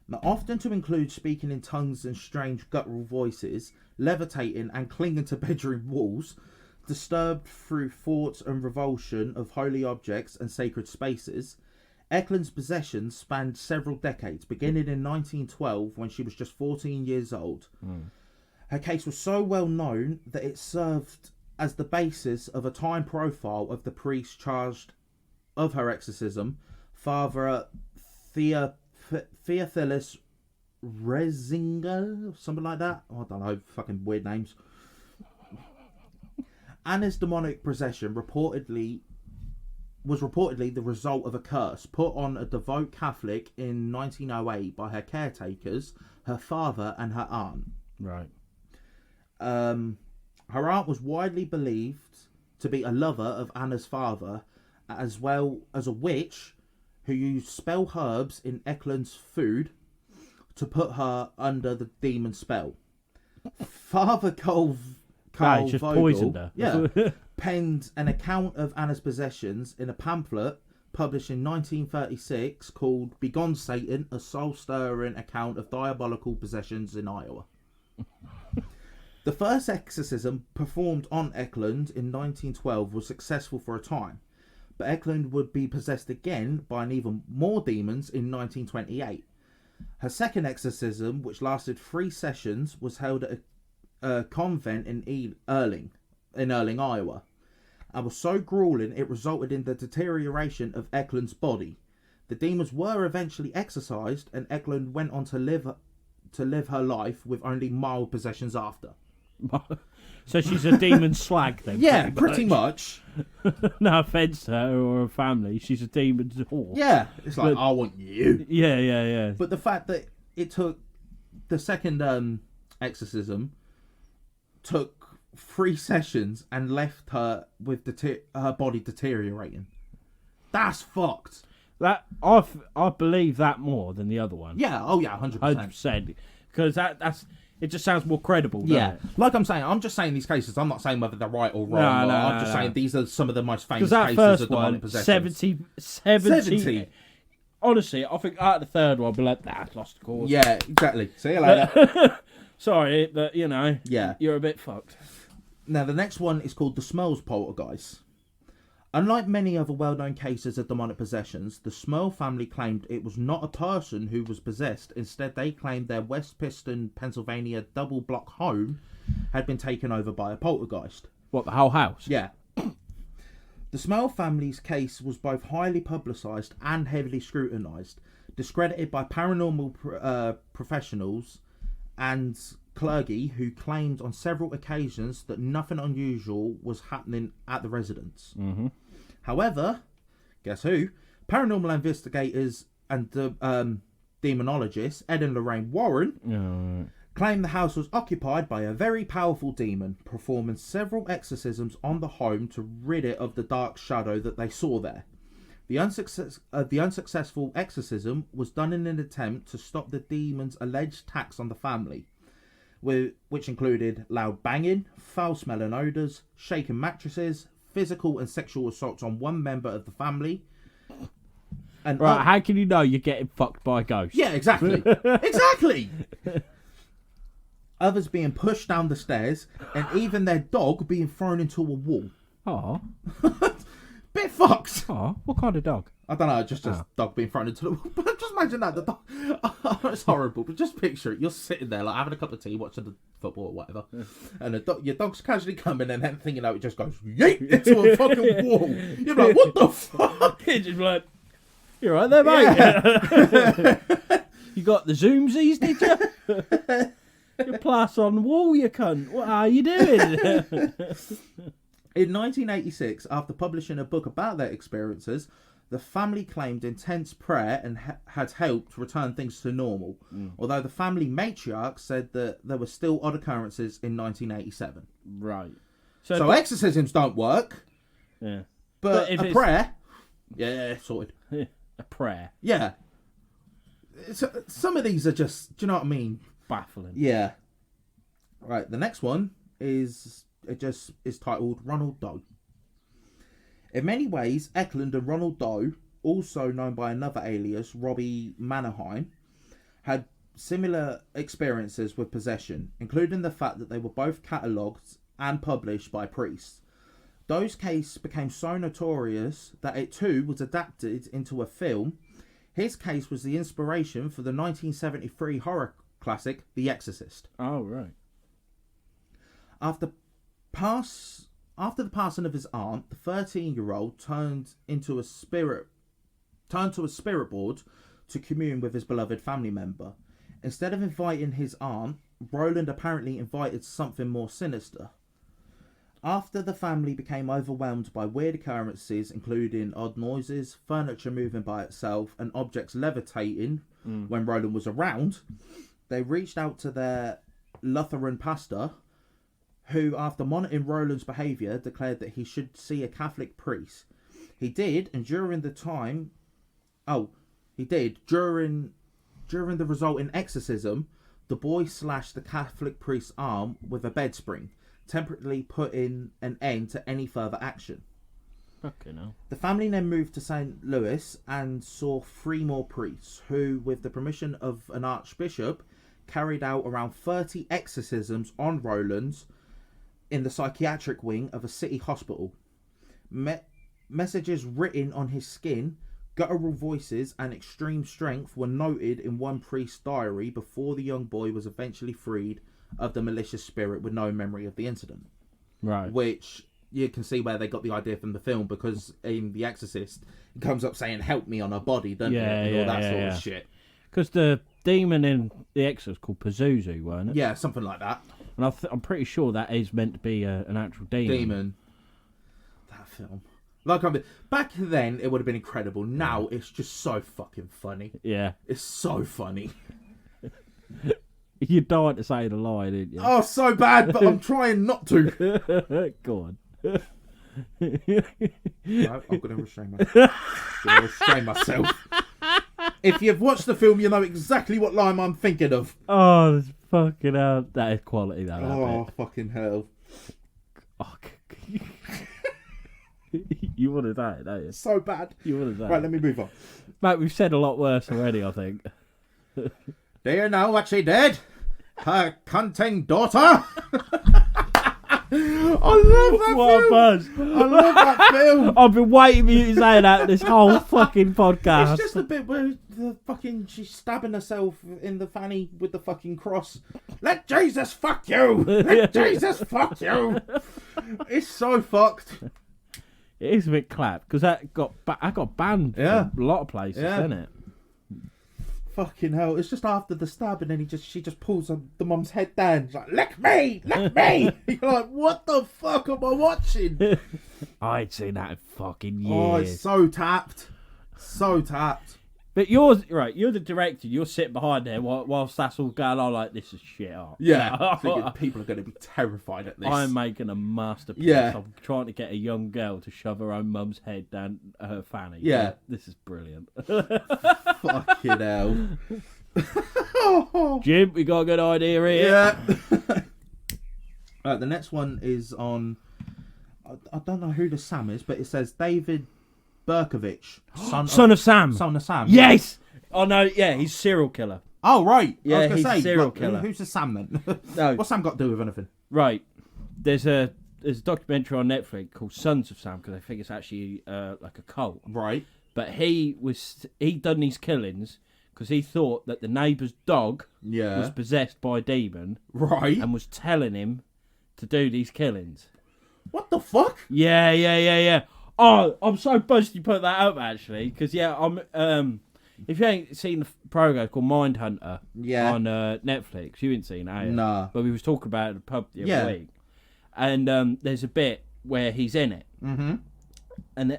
Now, often to include speaking in tongues and strange guttural voices, levitating and clinging to bedroom walls, disturbed through thoughts and revulsion of holy objects and sacred spaces. Eklund's possessions spanned several decades, beginning in 1912 when she was just 14 years old. Her case was so well known that it served as the basis of a time profile of the priest charged of her exorcism, Father Theophilus Reisinger, something like that. I don't know, fucking weird names. Anna's demonic possession was reportedly the result of a curse put on a devout Catholic in 1908 by her caretakers, her father and her aunt. Right. Her aunt was widely believed to be a lover of Anna's father, as well as a witch who used spell herbs in Eklund's food to put her under the demon spell. Father Carl just Vogel, poisoned her. penned an account of Anna's possessions in a pamphlet published in 1936 called Begone Satan, a soul-stirring account of diabolical possessions in Iowa. The first exorcism performed on Eklund in 1912 was successful for a time, but Eklund would be possessed again by an even more demons in 1928. Her second exorcism, which lasted 3 sessions, was held at a convent in Erling, Iowa, and was so grueling it resulted in the deterioration of Eklund's body. The demons were eventually exorcised, and Eklund went on to live her life with only mild possessions after. So she's a demon slag then? Yeah, pretty much. No offence to her or her family, she's a demon whore. Yeah, it's like, I want you. Yeah. But the fact that it took the second exorcism took 3 sessions and left her with her body deteriorating. That's fucked. That I believe that more than the other one. Yeah, 100%. 100%. Because that's it just sounds more credible. Yeah, it? Like I'm just saying these cases. I'm not saying whether they're right or wrong. I'm just saying these are some of the most famous that cases first of demonic one, possession. 70. Honestly, I think out of the third one, I'll be like, lost the cause. Yeah, exactly. See you later. Sorry, but yeah, you're a bit fucked. Now the next one is called the Smells Poltergeist. Unlike many other well-known cases of demonic possessions, the Smurl family claimed it was not a person who was possessed. Instead, they claimed their West Piston, Pennsylvania double-block home had been taken over by a poltergeist. What, the whole house? Yeah. The Smurl family's case was both highly publicised and heavily scrutinised, discredited by paranormal professionals and clergy who claimed on several occasions that nothing unusual was happening at the residence. Mm-hmm. However, guess who? Paranormal investigators and demonologist Ed and Lorraine Warren claimed the house was occupied by a very powerful demon, performing several exorcisms on the home to rid it of the dark shadow that they saw there. The unsuccessful exorcism was done in an attempt to stop the demon's alleged attacks on the family, which included loud banging, foul-smelling odours, shaken mattresses, physical and sexual assaults on one member of the family. And right, how can you know you're getting fucked by a ghost? Yeah, exactly. Exactly! Others being pushed down the stairs, and even their dog being thrown into a wall. Oh. Bit fucked. Oh, what kind of dog? I don't know, just a dog being thrown into the wall. But just imagine that, the dog. It's horrible, but just picture it. You're sitting there, like, having a cup of tea, watching the football or whatever, and your dog's casually coming, and then thing you know, it just goes yeet into a fucking wall. You're like, what the fuck? You're just like, you're right there, mate. Yeah. You got the zoomsies, did you? You're plaster on the wall, you cunt. What are you doing? In 1986, after publishing a book about their experiences, the family claimed intense prayer and had helped return things to normal. Although the family matriarch said that there were still odd occurrences in 1987. Right. So exorcisms don't work. Yeah. But a prayer, yeah, sorted. A prayer. Yeah. Some of these are just, do you know what I mean? Baffling. Yeah. Right, the next one is titled Ronald Doe. In many ways, Eklund and Ronald Doe, also known by another alias, Robbie Mannerheim, had similar experiences with possession, including the fact that they were both catalogued and published by priests. Those cases became so notorious that it too was adapted into a film. His case was the inspiration for the 1973 horror classic The Exorcist. Oh, right. After the passing of his aunt, the 13-year-old turned to a spirit board to commune with his beloved family member. Instead of inviting his aunt, Roland apparently invited something more sinister. After the family became overwhelmed by weird occurrences, including odd noises, furniture moving by itself, and objects levitating when Roland was around, they reached out to their Lutheran pastor, who, after monitoring Roland's behaviour, declared that he should see a Catholic priest. He did, and during the resulting exorcism, the boy slashed the Catholic priest's arm with a bed spring, temporarily putting an end to any further action. Okay, no. The family then moved to St. Louis and saw 3 more priests, who, with the permission of an archbishop, carried out around 30 exorcisms on Roland in the psychiatric wing of a city hospital. Messages written on his skin, guttural voices, and extreme strength were noted in one priest's diary before the young boy was eventually freed of the malicious spirit with no memory of the incident. Right. Which you can see where they got the idea from the film, because in The Exorcist, it comes up saying, "Help me" on her body, doesn't it? And all that sort of shit. Because the demon in The Exorcist called Pazuzu, weren't it? Yeah, something like that. And I'm pretty sure that is meant to be an actual demon. That film. Back then, it would have been incredible. Now, it's just so fucking funny. Yeah. It's so funny. You died to say the lie, didn't you? Oh, so bad, but I'm trying not to. Go on. No, I'm going to restrain myself. If you've watched the film, you know exactly what line I'm thinking of. Oh, that's fucking hell. That is quality, that. Oh, fucking hell. Oh, you would have died, don't you? So bad. You would have died. Right, let me move on. Mate, we've said a lot worse already, I think. Do you know what she did? Her cunting daughter? I love that what film. A buzz. I love that film. I've been waiting for you to say that this whole fucking podcast. It's just the bit where she's stabbing herself in the fanny with the fucking cross. Let Jesus fuck you. Let Jesus fuck you. It's so fucked. It is a bit clap, because that got banned from a lot of places, didn't it? Fucking hell. It's just after the stab, and then she just pulls the mum's head down. She's like, lick me. You're like, what the fuck am I watching? I'd seen that in fucking years. Oh, it's so tapped. So tapped. But you're the director, you're sitting behind there whilst that's all going on, like, this is shit art. Yeah. Thinking people are going to be terrified at this. I'm making a masterpiece. Yeah. I'm trying to get a young girl to shove her own mum's head down her fanny. Yeah. This is brilliant. Fucking hell. Jim, we got a good idea here. Yeah. Right, the next one is on, I don't know who the Sam is, but it says David Berkovich, son of Sam. Son of Sam. Yes. Oh no, yeah, he's a serial killer. Oh right. Yeah, I was he's gonna say, a serial killer. Who's the Sam then? No. What's Sam got to do with anything? Right. There's a documentary on Netflix called Sons of Sam, because I think it's actually like a cult. Right. But he done these killings because he thought that the neighbour's dog was possessed by a demon. Right. And was telling him to do these killings. What the fuck? Yeah. Oh, I'm so buzzed you put that up, actually, because I'm if you ain't seen the program called Mindhunter on Netflix, you ain't seen it, have you? Nah. But we was talking about it at the pub the other week, and there's a bit where he's in it, and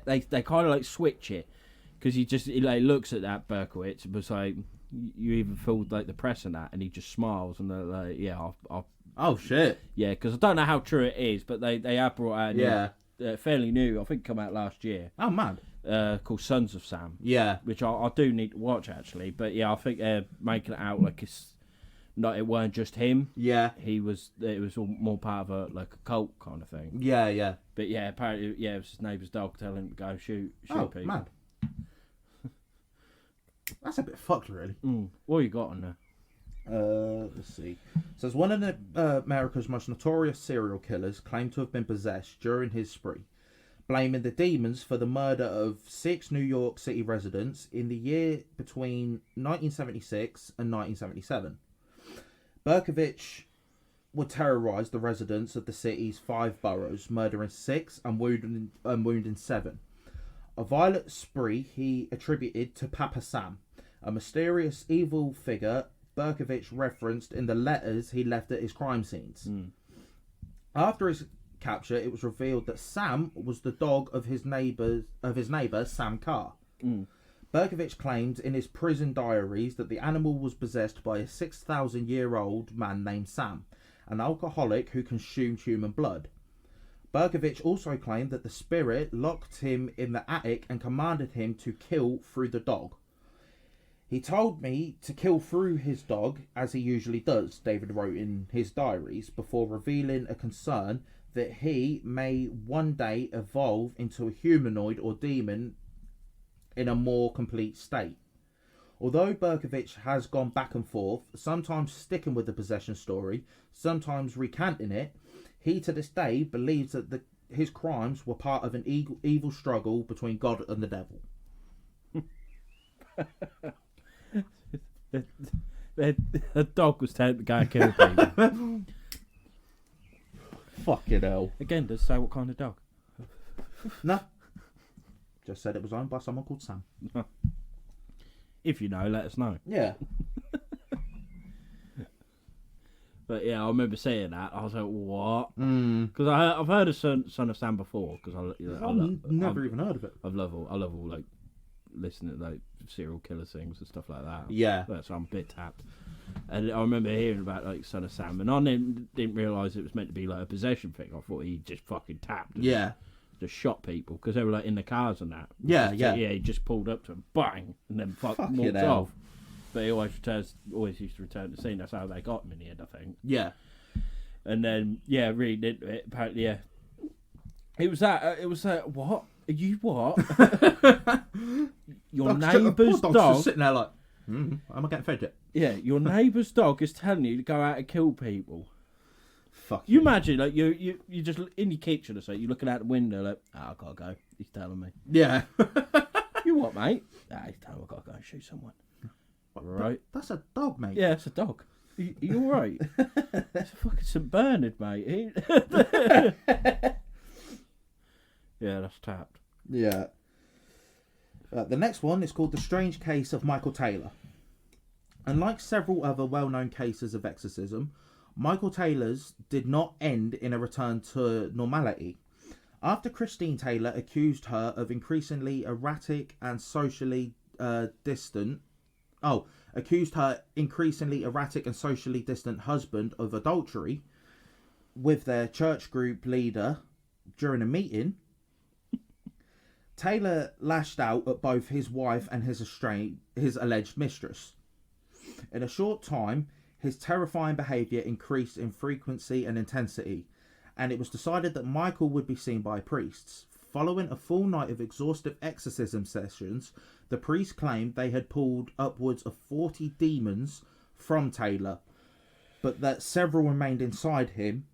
they kind of like switch it, because he like looks at that Berkowitz and was like, you even feel like the press and that, and he just smiles and they're like, I'll oh shit, yeah, because I don't know how true it is, but they have brought out fairly new, I think come out last year. Oh man. Called Sons of Sam. Yeah. Which I do need to watch, actually. But yeah, I think they're making it out like it weren't just him. Yeah. It was all more part of a cult kind of thing. Yeah. But yeah, apparently it was his neighbour's dog telling him to go shoot people. Man. That's a bit fucked, really. What you got on there? Let's see. It says one of America's most notorious serial killers claimed to have been possessed during his spree, blaming the demons for the murder of 6 New York City residents in the year between 1976 and 1977. Berkovich would terrorize the residents of the city's 5 boroughs, murdering 6 and wounding 7. A violent spree he attributed to Papa Sam, a mysterious evil figure Berkovich referenced in the letters he left at his crime scenes. After his capture, it was revealed that Sam was the dog of his neighbour Sam Carr. Berkovich claimed in his prison diaries that the animal was possessed by a 6,000-year-old man named Sam, an alcoholic who consumed human blood. Berkovich also claimed that the spirit locked him in the attic and commanded him to kill through the dog. He told me to kill through his dog, as he usually does, David wrote in his diaries, before revealing a concern that he may one day evolve into a humanoid or demon in a more complete state. Although Berkovich has gone back and forth, sometimes sticking with the possession story, sometimes recanting it, he to this day believes that his crimes were part of an evil struggle between God and the devil. The dog was telling the guy to kill people. Fucking hell. Again, does it say what kind of dog? No. Just said it was owned by someone called Sam. If you know, let us know. Yeah. But yeah, I remember seeing that. I was like, what? Because I've heard of Son of Sam before. Because I've never even heard of it. I love all like listening to like serial killer things and stuff like that. Yeah. So I'm a bit tapped. And I remember hearing about like Son of Sam, and I didn't realise it was meant to be like a possession thing. I thought he just fucking tapped. And just shot people because they were like in the cars and that. Yeah. He just pulled up to him, bang, and then walked off. But he always used to return to the scene. That's how they got him in the end, I think. Yeah. And then reading into it, apparently, it was that. What? Are you what? Your neighbour's dog just sitting there like, am I getting fed yet? Yeah, your neighbour's dog is telling you to go out and kill people. Fuck you. Imagine like you just in your kitchen or so, you're looking out the window like, I gotta go. He's telling me. Yeah. You what, mate? He's telling me I gotta go and shoot someone. Right. That's a dog, mate. Yeah, it's a dog. You all right? It's a fucking St. Bernard, mate. Yeah, that's tapped. Yeah. The next one is called The Strange Case of Michael Taylor. Unlike several other well-known cases of exorcism, Michael Taylor's did not end in a return to normality. After Christine Taylor accused her increasingly erratic and socially distant husband of adultery with their church group leader during a meeting, Taylor lashed out at both his wife and his alleged mistress. In a short time, his terrifying behaviour increased in frequency and intensity, and it was decided that Michael would be seen by priests. Following a full night of exhaustive exorcism sessions, the priests claimed they had pulled upwards of 40 demons from Taylor, but that several remained inside him,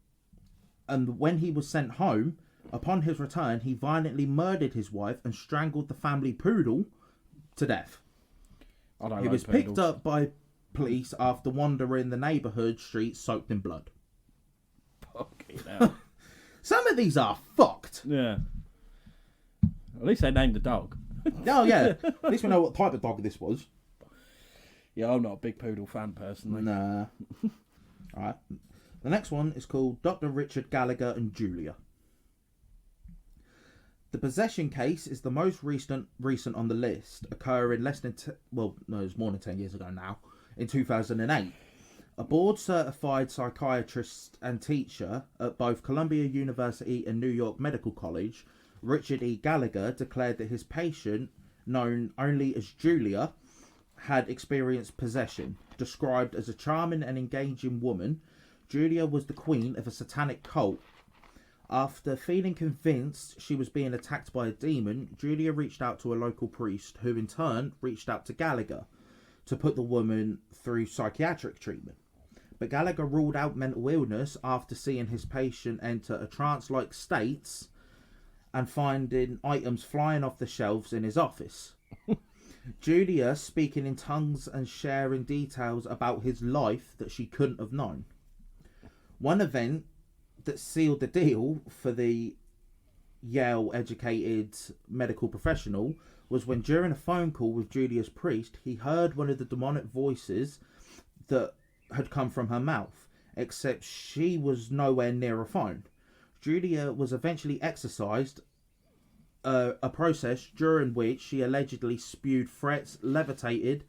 and when he was sent home, upon his return, he violently murdered his wife and strangled the family poodle to death. He was picked up by police after wandering the neighbourhood streets soaked in blood. Fucking hell. Some of these are fucked. Yeah. At least they named the dog. Oh, yeah. At least we know what type of dog this was. Yeah, I'm not a big poodle fan, personally. Nah. Alright. The next one is called Dr. Richard Gallagher and Julia. The possession case is the most recent on the list, occurring less than... it was more than 10 years ago now, in 2008. A board-certified psychiatrist and teacher at both Columbia University and New York Medical College, Richard E. Gallagher, declared that his patient, known only as Julia, had experienced possession. Described as a charming and engaging woman, Julia was the queen of a satanic cult. After feeling convinced she was being attacked by a demon, Julia reached out to a local priest, who in turn reached out to Gallagher, to put the woman through psychiatric treatment. But Gallagher ruled out mental illness after seeing his patient enter a trance-like state and finding items flying off the shelves in his office. Julia speaking in tongues and sharing details about his life that she couldn't have known. One event that sealed the deal for the Yale-educated medical professional was when, during a phone call with Julia's priest, he heard one of the demonic voices that had come from her mouth, except she was nowhere near a phone. Julia was eventually exorcised, a process during which she allegedly spewed threats, levitated,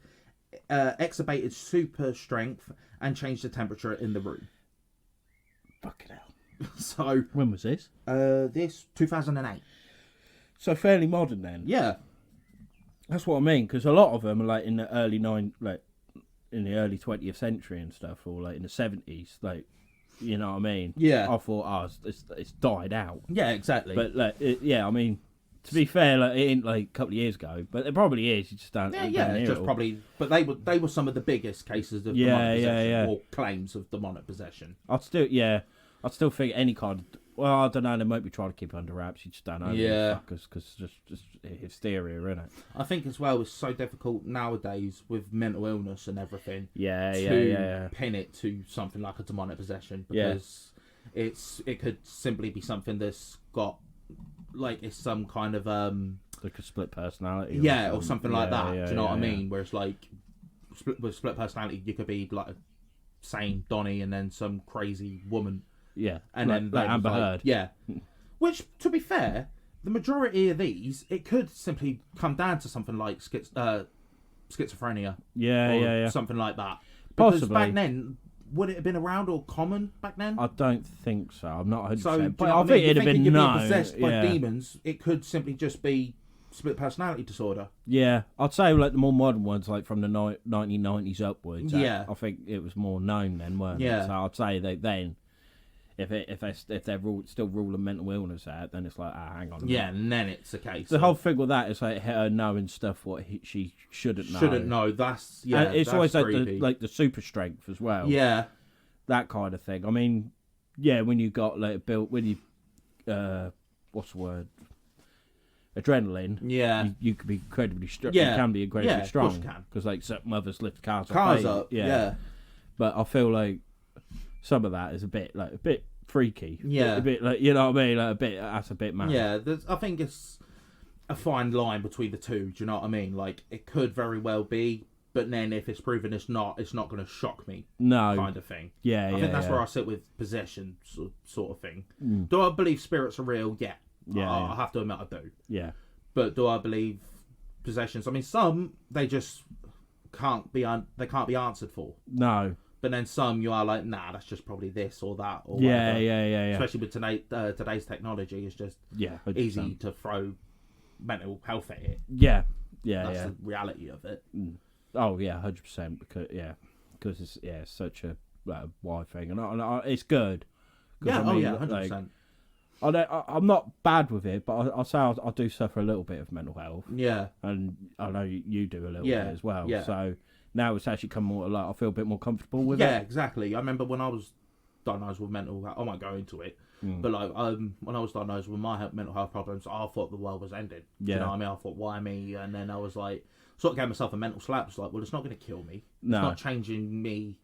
exhibited super strength, and changed the temperature in the room. Fucking hell. So when was this? This 2008. So fairly modern then. Yeah, that's what I mean. Because a lot of them are like in the early 20th century and stuff, or like in the 70s. Like, you know what I mean? Yeah. I thought, it's died out. Yeah, exactly. But like, I mean, to be fair, like it ain't like a couple of years ago, but it probably is. You just don't. Yeah, just probably. But they were some of the biggest cases of demonic possession, or claims of demonic possession. I'd still think any kind of... Well, I don't know, they might be trying to keep it under wraps. You just don't know. Yeah. Because just hysteria, isn't it? I think as well, it's so difficult nowadays with mental illness and everything. To pin it to something like a demonic possession, because it could simply be something that's got, like, it's some kind of like a split personality. Or something like that. Do you know what I mean? Whereas like with split personality, you could be like a sane Donnie and then some crazy woman. Yeah, and like, then like Amber Heard. Yeah, which, to be fair, the majority of these, it could simply come down to something like schizophrenia. Yeah. Something like that. Because possibly back then, would it have been around or common back then? I don't think so. I'm not 100%. So, but I think it'd have been known. Possessed by demons, it could simply just be split personality disorder. Yeah, I'd say like the more modern ones, like from the 1990s upwards. I think it was more known then, weren't it? So I'd say that then, if they're still ruling mental illness out, then it's like, hang on a minute. Yeah, and then it's a case. The whole thing with that is like her knowing stuff what she shouldn't know. That's and it's that's always creepy. like the super strength as well. Yeah, that kind of thing. I mean, when you got like built what's the word? Adrenaline. Yeah, you could be incredibly strong. Yeah, you can be incredibly strong. Of course you can. Because like certain mothers lift cars up. Yeah, but I feel like some of that is a bit freaky. Yeah, a bit like, you know what I mean. Like that's a bit mad. Yeah, I think it's a fine line between the two. Do you know what I mean? Like, it could very well be, but then if it's proven it's not going to shock me. No, kind of thing. Yeah, I think that's where I sit with possession sort of thing. Mm. Do I believe spirits are real? Yeah. I have to admit I do. Yeah. But do I believe possessions? I mean, some they just can't be answered for. No. But then some you are like, nah, that's just probably this or that or yeah, whatever. Yeah. Especially with today's technology, it's just 100%. easy to throw mental health at it. Yeah. That's the reality of it. Oh yeah, 100%. Because it's such a wide thing, and it's good. Yeah. 100%. I'm not bad with it, but I'll say I do suffer a little bit of mental health. Yeah. And I know you do a little bit as well. Yeah. So now it's actually come more like I feel a bit more comfortable with it. Yeah, exactly. I remember when I was diagnosed with mental health, I might go into it, but like when I was diagnosed with my mental health problems, I thought the world was ending. Yeah. You know what I mean? I thought, why me? And then I was like, sort of gave myself a mental slap. It's like, well, it's not going to kill me. No. It's not changing me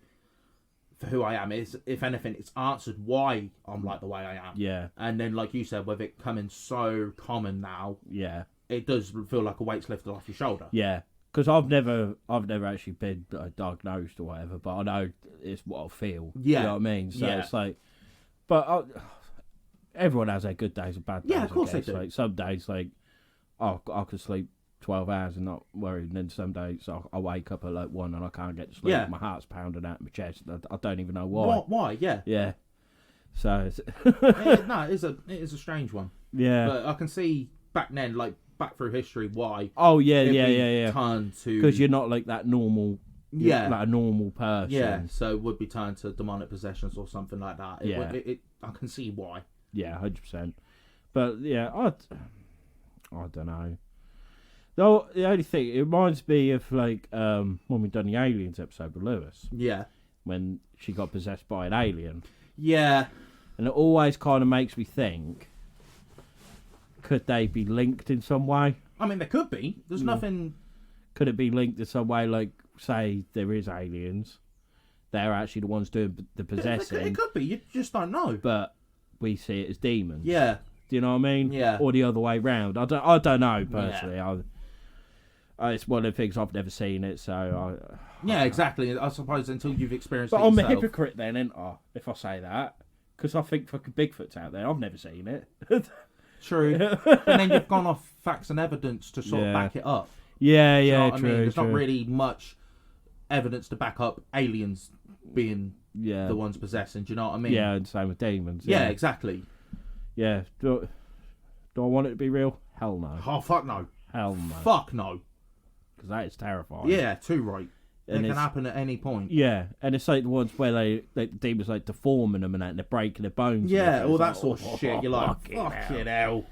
for who I am. It's, if anything, it's answered why I'm like the way I am. Yeah. And then, like you said, with it coming so common now, it does feel like a weight's lifted off your shoulder. Yeah. Because I've never actually been diagnosed or whatever, but I know it's what I feel. Yeah. You know what I mean? So it's like, but everyone has their good days and bad days. Yeah, of course I guess. they do. Like some days, like I could sleep 12 hours and not worried, and then some days I wake up at like 1 and I can't get to sleep. Yeah. My heart's pounding out my chest. I don't even know why. Why? Yeah. Yeah. So it's it is a strange one. Yeah. But I can see back then, like back through history, why. Oh yeah. Turned to, because you're not like that normal. Yeah. Like a normal person. Yeah. So it would be turned to demonic possessions or something like that. I can see why. Yeah, 100%. But yeah, I don't know. The only thing, it reminds me of like when we done the Aliens episode with Lewis. Yeah. When she got possessed by an alien. Yeah. And it always kind of makes me think, could they be linked in some way? I mean, there could be. There's nothing... Could it be linked in some way, like, say, there is aliens. They're actually the ones doing the possessing. It could be. You just don't know. But we see it as demons. Yeah. Do you know what I mean? Yeah. Or the other way round. I don't know, personally. Yeah. It's one of the things, I've never seen it, so... Yeah, exactly. I suppose until you've experienced it yourself. But I'm a hypocrite then, ain't I? If I say that. Because I think fucking Bigfoot's out there. I've never seen it. True. But then you've gone off facts and evidence to sort of back it up. Yeah, you know true. I mean? There's not really much evidence to back up aliens being the ones possessing. Do you know what I mean? Yeah, and same with demons. Yeah, exactly. Yeah. Do I want it to be real? Hell no. Oh, fuck no. Hell no. Fuck no. Because that is terrifying. Yeah, too right. And it can happen at any point. Yeah, and it's like the ones where the demons like deforming them and that, and they're breaking their bones. Yeah, all that sort of shit. You're like, fucking hell.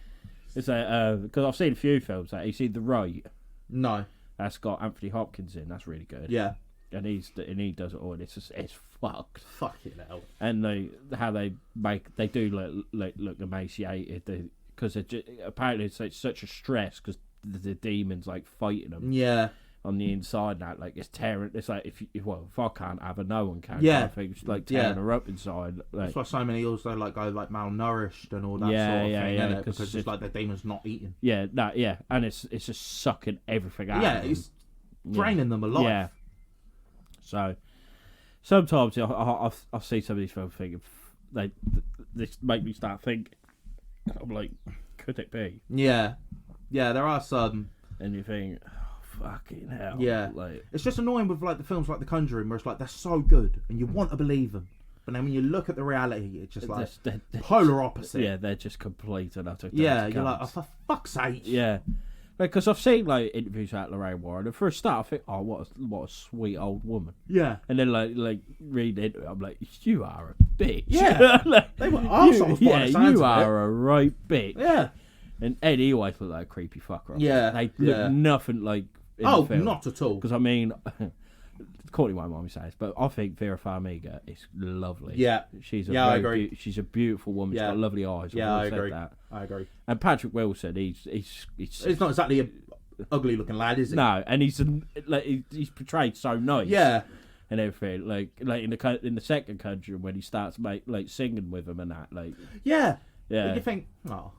It's like, because I've seen a few films that you see The Right. No. That's got Anthony Hopkins in. That's really good. Yeah. And he does it all. And it's fucked. Fucking hell. And they do look emaciated because apparently it's such a stress because the demons like fighting them. Yeah. On the inside, that like it's tearing. It's like if I can't have her, no one can. Yeah, I think it's like tearing her up inside. Like, that's why so many also like go like malnourished and all that sort of thing. Yeah, because it's like the demon's not eating. Yeah, and it's just sucking everything out. Yeah, it's draining them alive. Yeah. So sometimes I see some of these films thinking they make me start thinking. I'm like, could it be? Yeah, there are some, and you think. Fucking hell. Yeah. Like, it's just annoying with like the films like The Conjuring where it's like they're so good and you want to believe them. But then when you look at the reality, it's just like they're polar opposite. Yeah, they're just complete and utter. Yeah, you're like, oh, for fuck's sake. Yeah. Because I've seen like interviews with Ed Lorraine Warren, and for a start I think, oh, what a sweet old woman. Yeah. And then like read into it, I'm like, you are a bitch. Yeah. Like, they were arseholes. Yeah, you are a right bitch. Yeah. And Eddie always looked like a creepy fucker. Yeah. They look nothing like. Oh, not at all. Because I mean, Courtney won't mind me saying this, but I think Vera Farmiga is lovely. Yeah, I agree. She's a beautiful woman. She's got lovely eyes. Yeah, I agree. I agree. And Patrick Wilson, he's not exactly a ugly looking lad, is he? No, and he's portrayed so nice. Yeah. And everything, like in the second Conjuring when he starts singing with him and that, like. Yeah. Yeah. But you think, oh.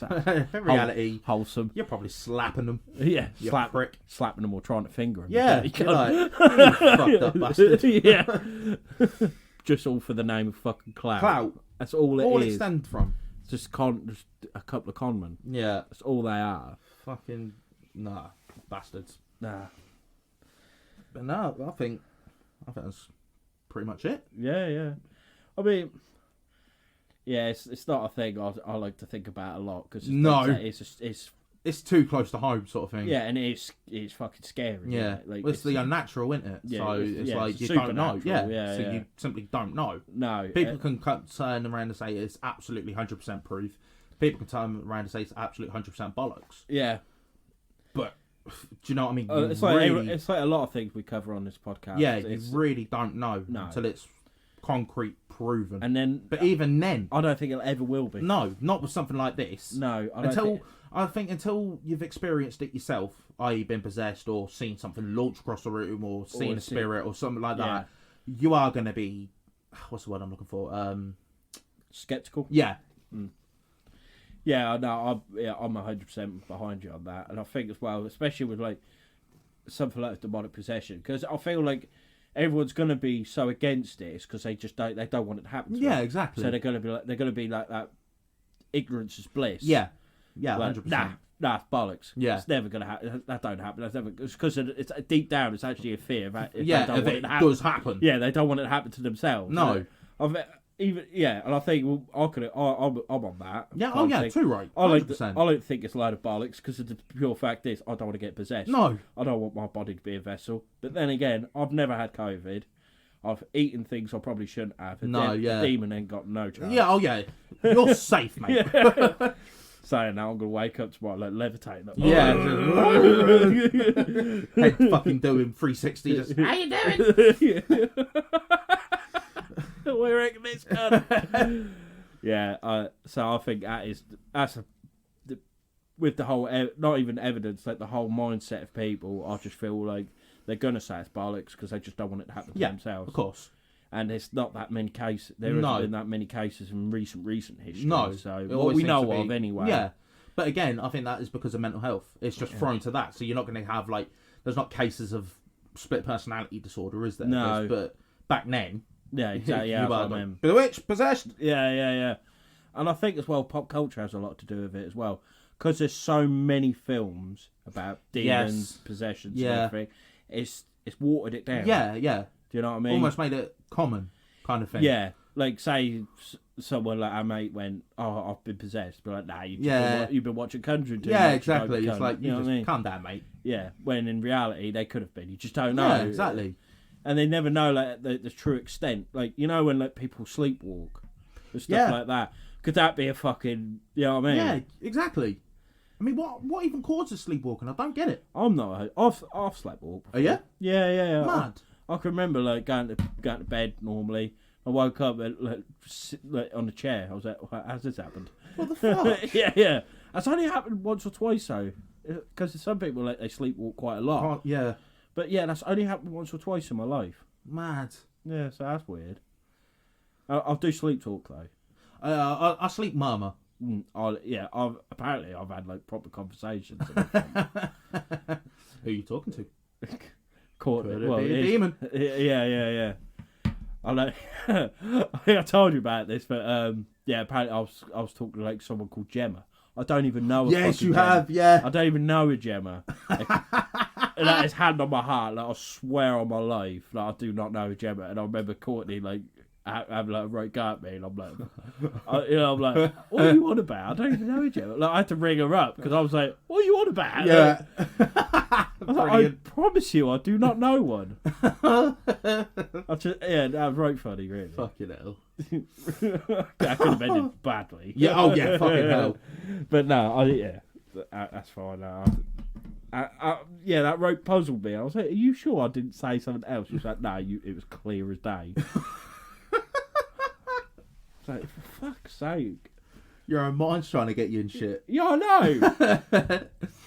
In reality, wholesome. You're probably slapping them. Yeah, slapping them or trying to finger them. Yeah, you're like, you fucked up bastard. Yeah, just all for the name of fucking clout. Clout. That's all it is. All it stems from. Just a couple of conmen. Yeah, that's all they are. Fucking bastards. Nah. But no, I think that's pretty much it. Yeah. I mean. Yeah, it's not a thing I like to think about a lot because it's too close to home sort of thing. Yeah, and it's fucking scary. Yeah, like, it's the unnatural, isn't it? Yeah, so it's like you don't know. Yeah, so you simply don't know. No, people can turn around and say it's absolutely 100% proof. People can turn around and say it's absolutely 100% bollocks. Yeah, but do you know what I mean? It's like a lot of things we cover on this podcast. Yeah, you really don't know until it's concrete proven. And then, but even then, I don't think it ever will be. No, not with something like this. No, I think until you've experienced it yourself, i.e., been possessed or seen something launch across the room or seen a spirit or something like that, you are going to be, what's the word I'm looking for? Skeptical. Yeah. Yeah, no, I'm 100% behind you on that, and I think as well, especially with like something like demonic possession, because I feel like. Everyone's gonna be so against it because they don't want it to happen to them. Exactly. So they're gonna be like that. Ignorance is bliss. Yeah, 100%. Nah, it's bollocks. Yeah, it's never gonna happen. That don't happen. That's never because it's deep down. It's actually a fear that if it does happen. Yeah, they don't want it to happen to themselves. No. And I think I'm on that. Yeah, too right. 100%. I don't think it's a load of bollocks because the pure fact is I don't want to get possessed. No, I don't want my body to be a vessel. But then again, I've never had COVID. I've eaten things I probably shouldn't have. The demon ain't got no chance. Yeah, you're safe, mate. saying that I'm gonna wake up tomorrow like levitating. Like, yeah. Head fucking doing 360. Just, how you doing? We reckon this gun. Yeah. So I think with the whole not even evidence, like the whole mindset of people. I just feel like they're gonna say it's bollocks because they just don't want it to happen to themselves. Of course. And it's not that many cases. There hasn't been that many cases in recent history. No. So what we know of anyway. Yeah. But again, I think that is because of mental health. It's just thrown to that. So you're not going to have, like, there's not cases of split personality disorder, is there? No. But back then. Yeah, exactly. Yeah, like, bewitched, possessed. Yeah. And I think as well, pop culture has a lot to do with it as well. Because there's so many films about demons, possessions, and everything. It's watered it down. Yeah. Do you know what I mean? Almost made it common kind of thing. Yeah. Like, say someone like our mate went, "Oh, I've been possessed," but like, "Nah, you've been watching Conjuring too much." Yeah, exactly. It's like, you know what I mean? Calm down, mate. Yeah. When in reality, they could have been. You just don't know. Yeah, exactly. And they never know like the true extent. Like, you know when like people sleepwalk and stuff like that. Could that be a fucking? You know what I mean? Yeah, exactly. I mean, what even causes sleepwalking? I don't get it. I'm not. I've sleepwalked. Oh yeah? Yeah. Mad. I can remember like going to bed normally. I woke up like on the chair. I was like, "How's this happened?" What the fuck? yeah. That's only happened once or twice though, because some people like they sleepwalk quite a lot. Yeah. But yeah, that's only happened once or twice in my life. Mad. Yeah, so that's weird. I'll do sleep talk though. I sleep murmur. I've had like proper conversations. Who are you talking to? Could be a demon. Yeah. I know. I think I told you about this, but apparently I was talking to like someone called Gemma. I don't even know. Yes, you Gemma. have. Yeah. I don't even know a Gemma. And that is hand on my heart. Like I swear on my life, like I do not know a Gemma. And I remember Courtney like having like a right go at me, and I'm like, I'm like, what are you on about? I don't even know a Gemma. Like I had to ring her up because I was like, what are you on about? Yeah. I promise you, I do not know one. That was right funny, really. Fucking hell. That could have ended badly. Yeah, oh yeah, fucking hell. But no, that's fine. That rope puzzled me. I was like, are you sure I didn't say something else? She was like, no, it was clear as day. It's like, for fuck's sake. Your own mind's trying to get you in shit. Yeah, I know.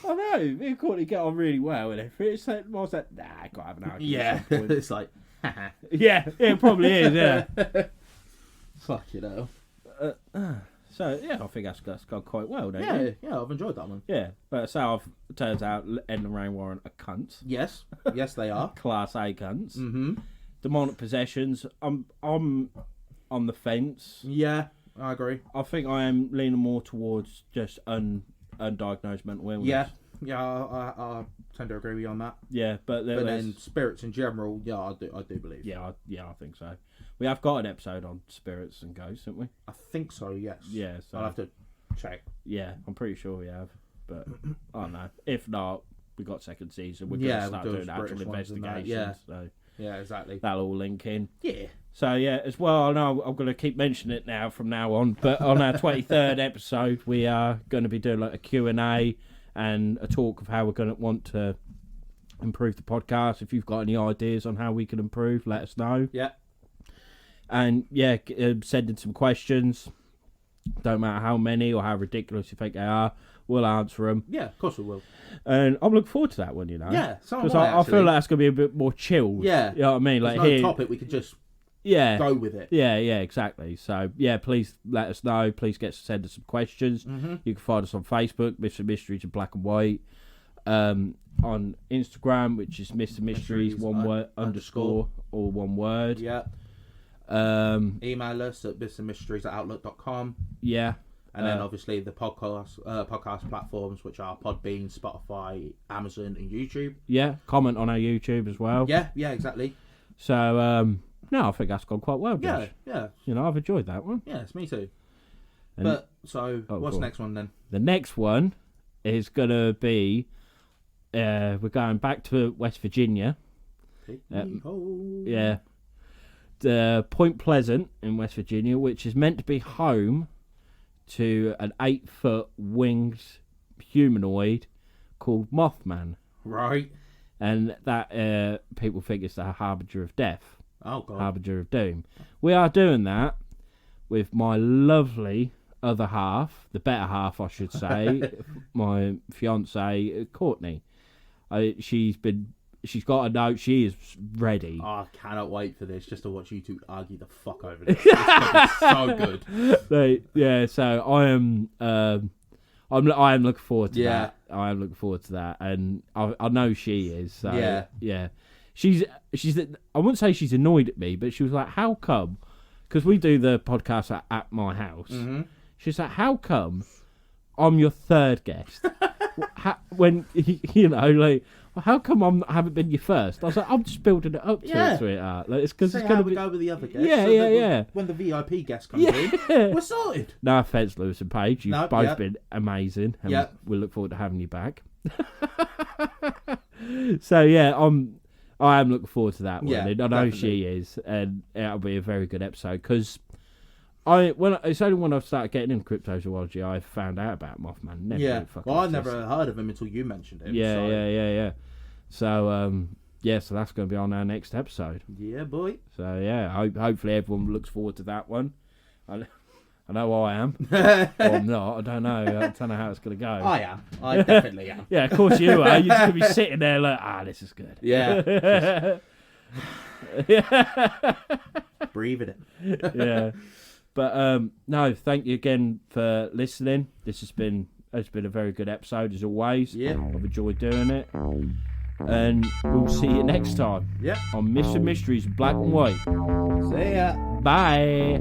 I know. Me and Courtney get on really well and everything. It's like, I was like, nah, I can't have an argument. Yeah, it's like, yeah, it probably is, yeah. Fuck you know. So, yeah, I think that's gone quite well, don't you? Yeah, I've enjoyed that one. Yeah, but so it turns out Ed Lorraine Warren are cunts. Yes, they are. Class A cunts. Mm-hmm. Demonic possessions, I'm on the fence. Yeah, I agree. I think I am leaning more towards just undiagnosed mental illness. Yeah, I tend to agree with you on that. Yeah, but then spirits in general, yeah, I do believe. Yeah, I think so. We have got an episode on spirits and ghosts, haven't we? I think so, yes. Yeah, so I'll have to check. Yeah, I'm pretty sure we have, but I don't know. If not, we got second season. We're going to start doing actual investigations. Yeah. So yeah, exactly. That'll all link in. Yeah. So yeah, as well, I know I'm going to keep mentioning it now from now on, but on our 23rd episode, we are going to be doing like a Q&A and a talk of how we're going to want to improve the podcast. If you've got any ideas on how we can improve, let us know. Yeah. And yeah, send in some questions. Don't matter how many or how ridiculous you think they are, we'll answer them. Yeah, of course we will. And I'm looking forward to that one, you know. Yeah, because I feel like that's going to be a bit more chilled. Yeah. You know what I mean? Like there's no topic, we could just go with it. Yeah, exactly. So, yeah, please let us know. Please send us some questions. Mm-hmm. You can find us on Facebook, Mr. Mysteries in Black and White. On Instagram, which is Mr. Mysteries, one word, underscore, or one word. Yeah. Email us at mrmysteries@outlook.com. Yeah. And then obviously the podcast platforms, which are Podbean, Spotify, Amazon, and YouTube. Yeah, comment on our YouTube as well. Yeah, exactly. So, no, I think that's gone quite well, Josh. Yeah. You know, I've enjoyed that one. Yes, me too. And What's the next one then? The next one is going to be, we're going back to West Virginia. Yeah. Point Pleasant in West Virginia, which is meant to be home to an 8-foot winged humanoid called Mothman. Right. And that people think it's the harbinger of death. Oh, God. Harbinger of doom. We are doing that with my lovely other half, the better half, I should say, my fiancée, Courtney. She's got a note. She is ready. Oh, I cannot wait for this, just to watch you two argue the fuck over this. It's gonna be so good. Yeah, so I am looking forward to that. I am looking forward to that, and I know she is. So yeah. She's. I wouldn't say she's annoyed at me, but she was like, "How come?" Because we do the podcast at my house. Mm-hmm. She's like, "How come I'm your third guest?" When like, how come I haven't been your first? I was like, I'm just building it up to it, sweetheart. Like, it's because it's going to go with the other guests. Yeah. When the VIP guest comes in, we're sorted. No offense, Lewis and Paige. You've both been amazing, and we look forward to having you back. So I am looking forward to that one. And I know she is, and it'll be a very good episode because it's only when I've started getting into cryptozoology I found out about Mothman. I never heard of him until you mentioned him. Yeah. So so that's going to be on our next episode. Yeah, boy. So hopefully everyone looks forward to that one. I know I am. Or I'm not. I don't know. I don't know how it's going to go. I am. I definitely am. Yeah, of course you are. You're just going to be sitting there like, this is good. Yeah. Breathe it in. Yeah. But no, thank you again for listening. It's been a very good episode as always. Yeah. I've enjoyed doing it. And we'll see you next time. Yep. On Myths and Mysteries Black and White. See ya. Bye.